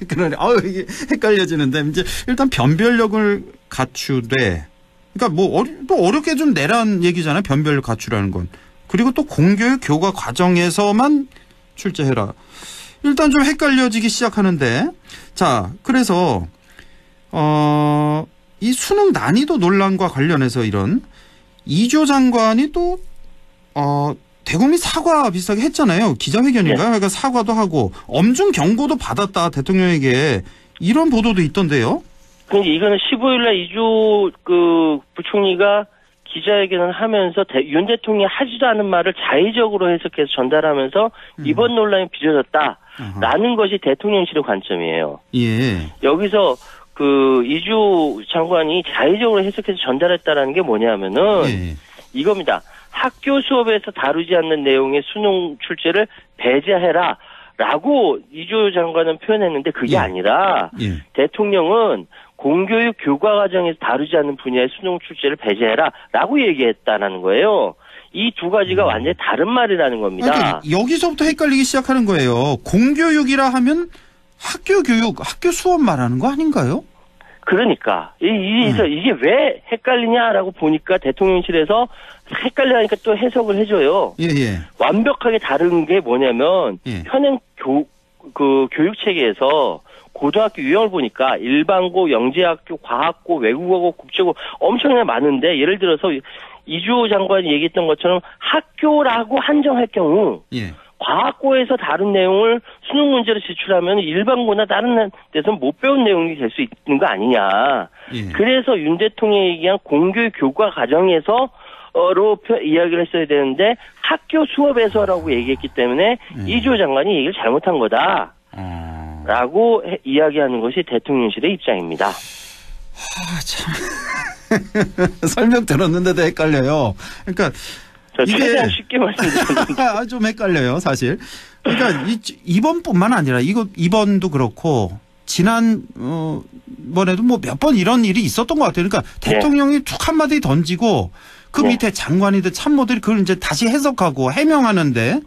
그러네. 이게 헷갈려지는데 이제 일단 변별력을 갖추되 그러니까 뭐 어렵게 좀 내란 얘기잖아요. 변별력 갖추라는 건. 그리고 또 공교육 교과 과정에서만 출제해라. 일단 좀 헷갈려지기 시작하는데 자 그래서 이 수능 난이도 논란과 관련해서 이런 이주호 장관이 또 대국민 사과 비슷하게 했잖아요. 기자회견인가요? 네. 그러니까 사과도 하고 엄중 경고도 받았다 대통령에게 이런 보도도 있던데요. 근데 이거는 15일날 이주호 부총리가 기자회견을 하면서 윤 대통령이 하지도 않은 말을 자의적으로 해석해서 전달하면서 이번 논란이 빚어졌다라는 것이 대통령실의 관점이에요. 예. 여기서 이주호 장관이 자의적으로 해석해서 전달했다라는 게 뭐냐면은 예. 이겁니다. 학교 수업에서 다루지 않는 내용의 수능 출제를 배제해라라고 이주호 장관은 표현했는데 그게 예. 아니라 예. 대통령은 공교육 교과 과정에서 다루지 않는 분야의 수능 출제를 배제해라라고 얘기했다라는 거예요. 이 두 가지가 완전히 다른 말이라는 겁니다. 그러니까 여기서부터 헷갈리기 시작하는 거예요. 공교육이라 하면 학교 교육, 학교 수업 말하는 거 아닌가요? 그러니까 이게 왜 헷갈리냐라고 보니까 대통령실에서 헷갈리니까 또 해석을 해줘요. 예. 완벽하게 다른 게 뭐냐면 예. 현행 교육 체계에서 고등학교 유형을 보니까 일반고, 영재학교, 과학고, 외국어고, 국제고 엄청나게 많은데 예를 들어서 이주호 장관이 얘기했던 것처럼 학교라고 한정할 경우 예. 과학고에서 다른 내용을 수능 문제로 지출하면 일반고나 다른 데서는 못 배운 내용이 될 수 있는 거 아니냐. 예. 그래서 윤 대통령이 얘기한 공교육 교과 과정에서 이야기를 했어야 되는데 학교 수업에서라고 얘기했기 때문에 이주호 장관이 얘기를 잘못한 거다. 라고 이야기하는 것이 대통령실의 입장입니다. 참. 설명 들었는데도 헷갈려요. 그러니까 최대한 쉽게 말씀드렸는데 좀 헷갈려요, 사실. 그러니까 이번뿐만 아니라 이번도 그렇고 지난 번에도 뭐 몇 번 이런 일이 있었던 것 같아요. 그러니까 대통령이 툭 한마디 던지고 그 밑에 장관이든 참모들이 그걸 이제 다시 해석하고 해명하는데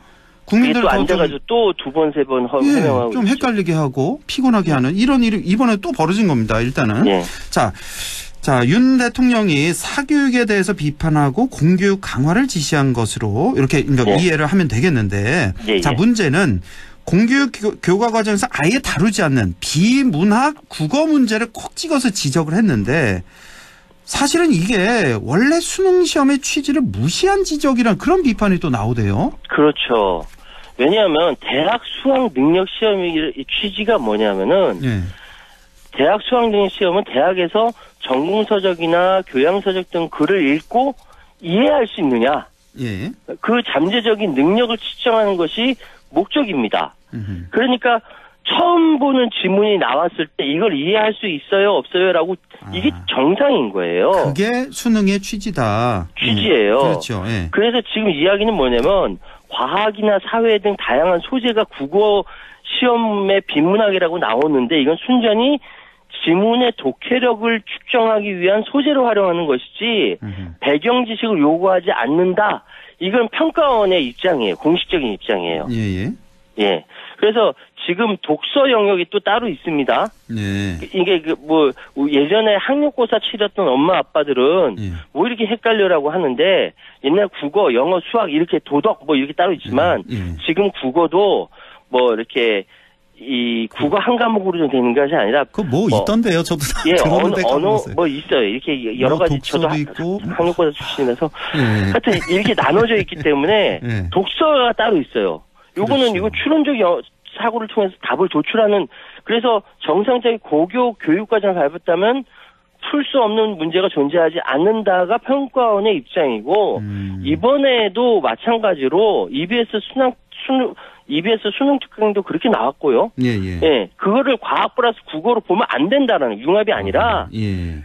국민들 또 앉아가지고 또 두 번 세 번 해명하고 좀 헷갈리게 하고 피곤하게 하는 이런 일이 이번에 또 벌어진 겁니다. 일단은 자, 윤 대통령이 사교육에 대해서 비판하고 공교육 강화를 지시한 것으로 이렇게 이해를 하면 되겠는데 자, 문제는 공교육 교과 과정에서 아예 다루지 않는 비문학 국어 문제를 콕 찍어서 지적을 했는데 사실은 이게 원래 수능 시험의 취지를 무시한 지적이란 그런 비판이 또 나오대요. 그렇죠. 왜냐하면 대학 수학 능력 시험의 취지가 뭐냐면은 대학 수학 능력 시험은 대학에서 전공서적이나 교양서적 등 글을 읽고 이해할 수 있느냐. 그 잠재적인 능력을 측정하는 것이 목적입니다. 그러니까 처음 보는 지문이 나왔을 때 이걸 이해할 수 있어요, 없어요라고 이게 정상인 거예요. 그게 수능의 취지다. 취지예요. 그렇죠. 그래서 지금 이야기는 뭐냐면 과학이나 사회 등 다양한 소재가 국어 시험의 비문학이라고 나오는데 이건 순전히 지문의 독해력을 측정하기 위한 소재로 활용하는 것이지 배경 지식을 요구하지 않는다. 이건 평가원의 입장이에요. 공식적인 입장이에요. 예. 그래서 지금 독서 영역이 또 따로 있습니다. 이게 예전에 학력고사 치렀던 엄마 아빠들은 뭐 이렇게 헷갈려라고 하는데 옛날 국어, 영어, 수학 이렇게 도덕 뭐 이렇게 따로 있지만 지금 국어도 뭐 이렇게 이 국어 한 과목으로 좀 되는 것이 아니라 그 뭐 있던데요. 저도 들었는데 언어 뭐 있어요. 이렇게 여러 가지 저도 학력고사 출신이라서 하여튼 이렇게 나눠져 있기 때문에 독서가 따로 있어요. 요거는 이거 추론적 사고를 통해서 답을 도출하는 그래서 정상적인 고교 교육과정을 밟았다면 풀 수 없는 문제가 존재하지 않는다가 평가원의 입장이고 이번에도 마찬가지로 EBS 수능 특강도 그렇게 나왔고요. 예, 그거를 과학 플러스 국어로 보면 안 된다라는 융합이 아니라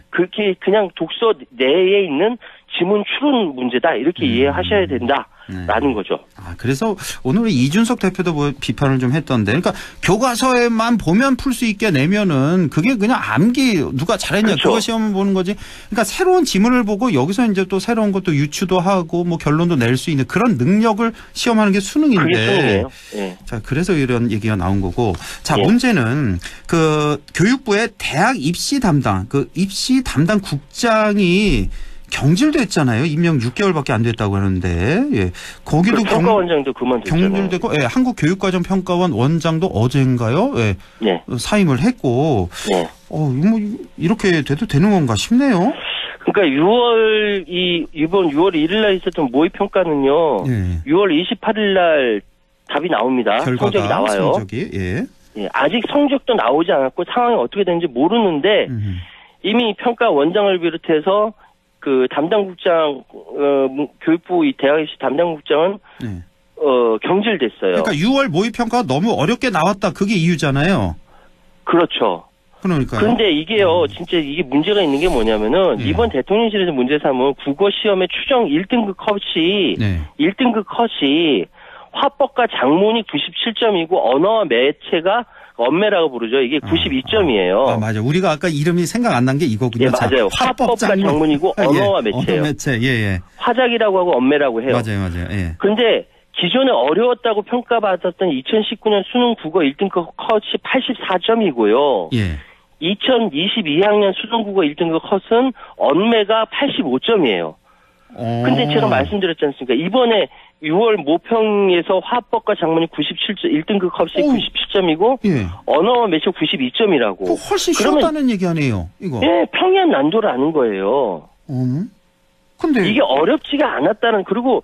그렇게 그냥 독서 내에 있는 지문 추론 문제다 이렇게 이해하셔야 된다라는 거죠. 아, 그래서 오늘 이준석 대표도 뭐 비판을 좀 했던데, 그러니까 교과서에만 보면 풀 수 있게 내면은 그게 그냥 암기 누가 잘했냐 그렇죠. 그거 시험 보는 거지. 그러니까 새로운 지문을 보고 여기서 이제 또 새로운 것도 유추도 하고 뭐 결론도 낼 수 있는 그런 능력을 시험하는 게 수능인데. 그게 수능이에요. 예. 자, 그래서 이런 얘기가 나온 거고. 자, 예. 문제는 그 교육부의 대학 입시 담당, 그 입시 담당 국장이 경질됐잖아요. 임명 6개월밖에 안 됐다고 하는데, 예. 거기도 그 평가원장도 그만뒀잖아요. 경질되고, 예. 한국교육과정평가원 원장도 어젠가요? 예. 네. 사임을 했고, 네. 뭐 이렇게 돼도 되는 건가 싶네요. 그러니까 이번 6월 1일 날 있었던 모의 평가는요. 6월 28일 날 답이 나옵니다. 결과가, 성적이 나와요. 성적이, 예. 예, 아직 성적도 나오지 않았고 상황이 어떻게 되는지 모르는데 이미 평가 원장을 비롯해서 그 담당국장 교육부 이 대학입시 담당국장은 경질됐어요. 그러니까 6월 모의평가가 너무 어렵게 나왔다. 그게 이유잖아요. 그렇죠. 그러니까요. 그런데 이게요, 진짜 이게 문제가 있는 게 뭐냐면은 이번 대통령실에서 문제 삼은 국어 시험의 추정 1등급 컷이 1등급 컷이 화법과 작문이 97점이고 언어와 매체가 언매라고 부르죠. 이게 92점이에요. 아, 맞아. 우리가 아까 이름이 생각 안 난 게 이거군요. 예, 맞아요. 화법과 작문이고 언어와 매체예요. 언어 매체. 예. 화작이라고 하고 언매라고 해요. 맞아요. 예. 근데 기존에 어려웠다고 평가받았던 2019년 수능 국어 1등급 컷이 84점이고요. 예. 2022학년 수능 국어 1등급 컷은 언매가 85점이에요. 근데 제가 말씀드렸지 않습니까? 이번에 6월 모평에서 화법과 작문이 97점, 1등급 컷이 97점이고, 언어와 매체 92점이라고. 훨씬 쉬웠다는 얘기 아니에요, 이거? 예, 평이한 난도를 아는 거예요. 근데. 이게 어렵지가 않았다는, 그리고,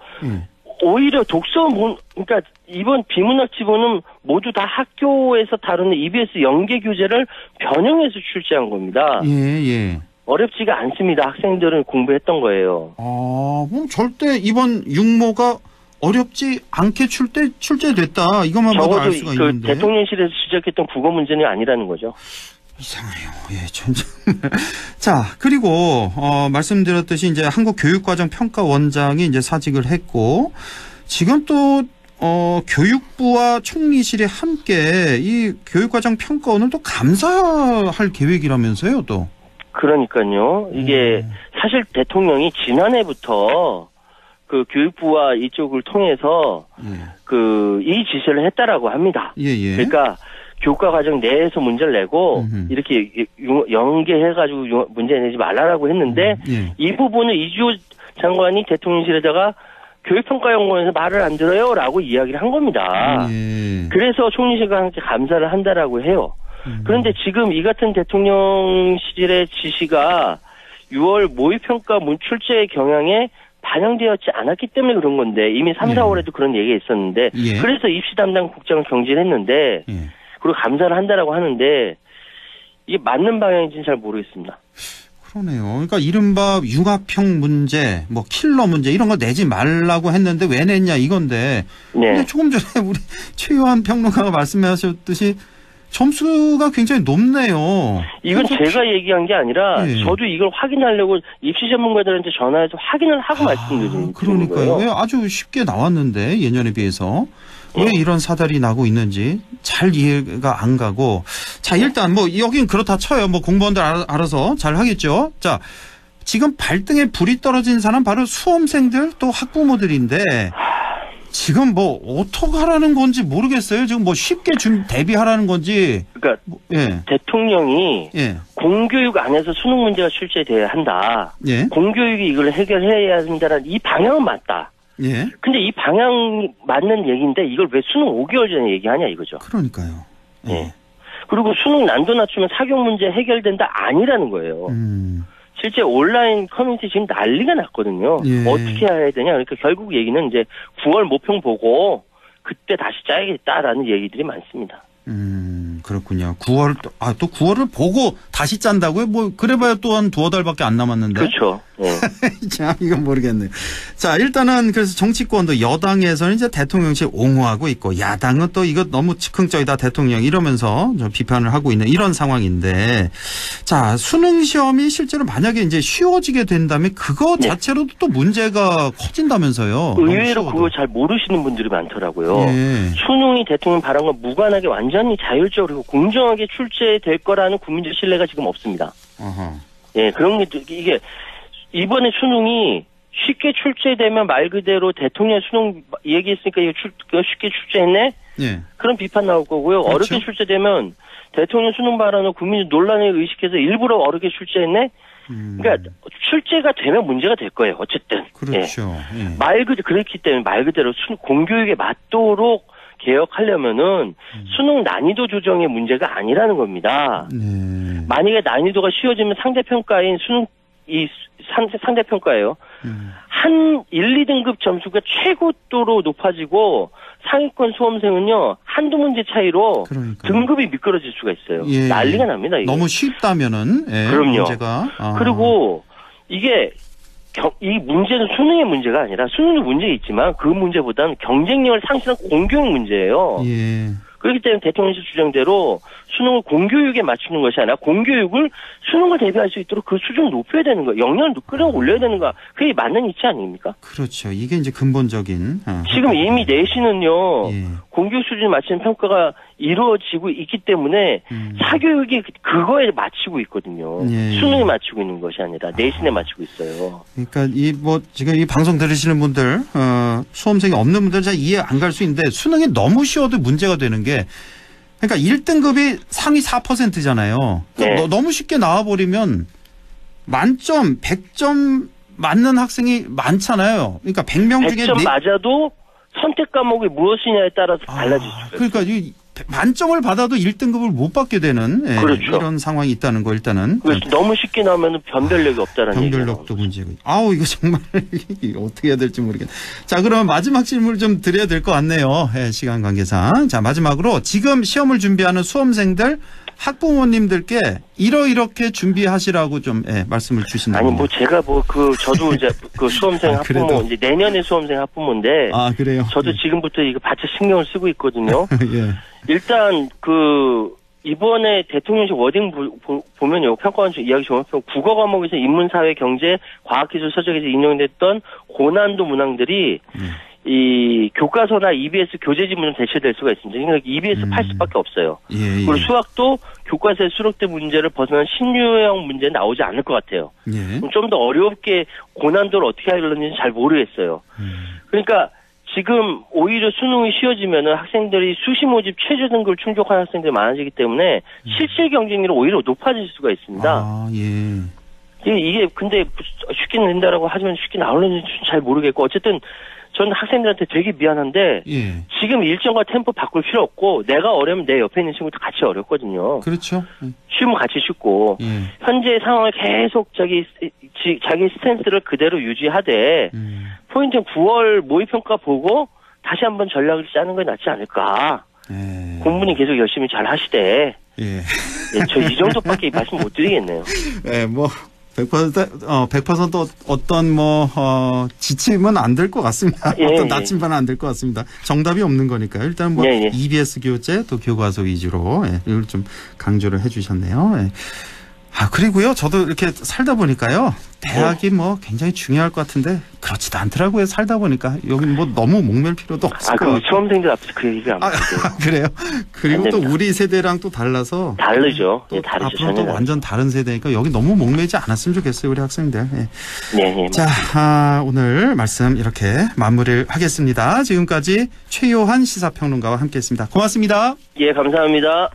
오히려 그러니까 이번 비문학 지문은 모두 다 학교에서 다루는 EBS 연계 교재를 변형해서 출제한 겁니다. 예. 어렵지가 않습니다. 학생들은 공부했던 거예요. 그럼 절대 이번 육모가 어렵지 않게 출제됐다. 이것만 봐도 알 수가 적어도 있는데. 대통령실에서 지적했던 국어 문제는 아니라는 거죠. 이상해요. 예, 자, 그리고 말씀드렸듯이 이제 한국교육과정평가원장이 이제 사직을 했고, 지금 또 교육부와 총리실이 함께 이 교육과정평가원을 또 감사할 계획이라면서요, 또. 그러니까요. 이게 사실 대통령이 지난해부터 그 교육부와 이쪽을 통해서 이 지시를 했다라고 합니다. 그러니까 교과 과정 내에서 문제를 내고 이렇게 연계해가지고 문제 내지 말라라고 했는데 이 부분을 이주호 장관이 대통령실에다가 교육평가연구원에서 말을 안 들어요라고 이야기를 한 겁니다. 그래서 총리실과 함께 감사를 한다라고 해요. 그런데 지금 이 같은 대통령실의 지시가 6월 모의평가 출제 경향에 반영되었지 않았기 때문에 그런 건데 이미 3, 4월에도 그런 얘기가 있었는데 그래서 입시 담당 국장을 경질했는데 그리고 감사를 한다라고 하는데 이게 맞는 방향인지는 잘 모르겠습니다. 그러네요. 그러니까 이른바 융합형 문제, 뭐 킬러 문제 이런 거 내지 말라고 했는데 왜 냈냐 이건데. 근데 조금 전에 우리 최요한 평론가가 말씀하셨듯이 점수가 굉장히 높네요. 이건 제가 얘기한 게 아니라 저도 이걸 확인하려고 입시 전문가들한테 전화해서 확인을 하고 말씀드리는 거예요. 그러니까요. 아주 쉽게 나왔는데 예년에 비해서. 왜 이런 사달이 나고 있는지 잘 이해가 안 가고. 자, 일단 뭐 여긴 그렇다 쳐요. 뭐 공무원들 알아서 잘 하겠죠. 자, 지금 발등에 불이 떨어진 사람 바로 수험생들 또 학부모들인데 지금 뭐 어떻게 하라는 건지 모르겠어요. 지금 뭐 쉽게 대비하라는 건지. 그러니까 대통령이 공교육 안에서 수능 문제가 출제돼야 한다. 공교육이 이걸 해결해야 한다는 이 방향은 맞다. 근데 이 방향 맞는 얘기인데 이걸 왜 수능 5개월 전에 얘기하냐 이거죠. 그러니까요. 그리고 수능 난도 낮추면 사교육 문제 해결된다 아니라는 거예요. 실제 온라인 커뮤니티 지금 난리가 났거든요. 어떻게 해야 되냐. 그러니까 결국 얘기는 이제 9월 모평 보고 그때 다시 짜야겠다라는 얘기들이 많습니다. 그렇군요. 9월 또 9월을 보고 다시 짠다고요? 뭐 그래봐야 또 한 두어 달밖에 안 남았는데. 그렇죠. 네. 자, 이건 모르겠네요. 자, 일단은 그래서 정치권도 여당에서는 이제 대통령실 옹호하고 있고 야당은 또 이거 너무 즉흥적이다 대통령 이러면서 좀 비판을 하고 있는 이런 상황인데, 자, 수능 시험이 실제로 만약에 이제 쉬워지게 된다면 그거 자체로도 또 문제가 커진다면서요. 의외로 그거 잘 모르시는 분들이 많더라고요. 예. 수능이 대통령 발언과 무관하게 완전히 자율적으로 공정하게 출제될 거라는 국민적 신뢰가 지금 없습니다. 예, 그런 게 이게 이번에 수능이 쉽게 출제되면 말 그대로 대통령 수능 얘기했으니까 이거 쉽게 출제했네? 예. 그런 비판 나올 거고요. 그렇죠. 어렵게 출제되면 대통령 수능 발언을 국민이 논란을 의식해서 일부러 어렵게 출제했네? 그러니까 출제가 되면 문제가 될 거예요. 어쨌든. 그렇죠. 예. 그렇기 때문에 말 그대로 공교육에 맞도록 개혁하려면은 수능 난이도 조정의 문제가 아니라는 겁니다. 만약에 난이도가 쉬워지면 상대평가인 수능 상대평가예요. 한 1, 2등급 점수가 최고도로 높아지고 상위권 수험생은요 한두 문제 차이로 등급이 미끄러질 수가 있어요. 예. 난리가 납니다. 이게. 너무 쉽다면은 그럼요. 문제가. 그리고 이게 이 문제는 수능의 문제가 아니라 수능도 문제 있지만 그 문제보다는 경쟁력을 상실한 공교육 문제예요. 예. 그렇기 때문에 대통령실 주장대로 수능을 공교육에 맞추는 것이 아니라 공교육을 수능을 대비할 수 있도록 그 수준을 높여야 되는 거예요. 역량을 끌어올려야 되는 거. 그게 맞는 이치 아닙니까? 그렇죠. 이게 이제 근본적인. 지금 이미 내신은요. 공교육 수준에 맞추는 평가가 이루어지고 있기 때문에 사교육이 그거에 맞추고 있거든요. 예. 수능에 맞추고 있는 것이 아니라 내신에 맞추고 있어요. 그러니까 지금 이 방송 들으시는 분들 수험생이 없는 분들 잘 이해 안 갈 수 있는데 수능이 너무 쉬워도 문제가 되는 게 그러니까 1등급이 상위 4%잖아요. 그러니까 너무 쉽게 나와버리면 만점 100점 맞는 학생이 많잖아요. 그러니까 100명 중에 100점 맞아도 선택 과목이 무엇이냐에 따라서 달라질 수가 있어요. 그러니까 만점을 받아도 1등급을 못 받게 되는 그렇죠. 이런 상황이 있다는 거 일단은. 너무 쉽게 나오면 변별력이 없다는 얘기예요. 변별력도 문제고. 아우 이거 정말 어떻게 해야 될지 모르겠네. 자, 그럼 마지막 질문을 좀 드려야 될 것 같네요. 시간 관계상. 자, 마지막으로 지금 시험을 준비하는 수험생들 학부모님들께 이렇게 준비하시라고 좀 말씀을 주신다면. 아니 제가 저도 이제 그 수험생 학부모 이제 내년에 수험생 학부모인데. 그래요. 저도 지금부터 이거 바짝 신경을 쓰고 있거든요. 예. 일단 이번에 대통령실 워딩 보면요. 평가원 이야기 종합평 국어 과목에서 인문, 사회, 경제, 과학기술, 서적에서 인용됐던 고난도 문항들이 이 교과서나 EBS 교재 지문으로 대체될 수가 있습니다. 그러니까 EBS 80밖에 없어요. 그리고 수학도 교과서에 수록된 문제를 벗어난 신유형 문제 나오지 않을 것 같아요. 좀 더 어렵게 고난도를 어떻게 하려는지 잘 모르겠어요. 그러니까 지금 오히려 수능이 쉬워지면은 학생들이 수시 모집 최저 등급을 충족하는 학생들이 많아지기 때문에 실질 경쟁률이 오히려 높아질 수가 있습니다. 이게 근데 쉽게 된다라고 하지만 쉽게 나오는지 잘 모르겠고 어쨌든 저는 학생들한테 되게 미안한데 지금 일정과 템포 바꿀 필요 없고 내가 어려우면 내 옆에 있는 친구도 같이 어렵거든요. 그렇죠. 쉬우면 같이 쉽고 현재 상황을 계속 자기 스탠스를 그대로 유지하되 포인트는 9월 모의평가 보고 다시 한번 전략을 짜는 게 낫지 않을까. 공부는 계속 열심히 잘 하시되. 저 이 정도밖에 말씀 못 드리겠네요. 100% 어떤 지침은 안 될 것 같습니다. 어떤 나침반은 안 될 것 같습니다. 정답이 없는 거니까요. 일단 EBS 교재 또 교과서 위주로 이걸 좀 강조를 해주셨네요. 그리고요, 저도 이렇게 살다 보니까요, 대학이 굉장히 중요할 것 같은데, 그렇지도 않더라고요, 살다 보니까. 여기 너무 목맬 필요도 없을 것 같아요. 수험생들 앞에서 그 얘기를 안 하세요. 그래요? 그리고 또 우리 세대랑 또 달라서. 다르죠. 또 앞으로 또 완전 다른 세대니까 여기 너무 목매지 않았으면 좋겠어요, 우리 학생들. 자, 오늘 말씀 이렇게 마무리를 하겠습니다. 지금까지 최요한 시사평론가와 함께 했습니다. 고맙습니다. 감사합니다.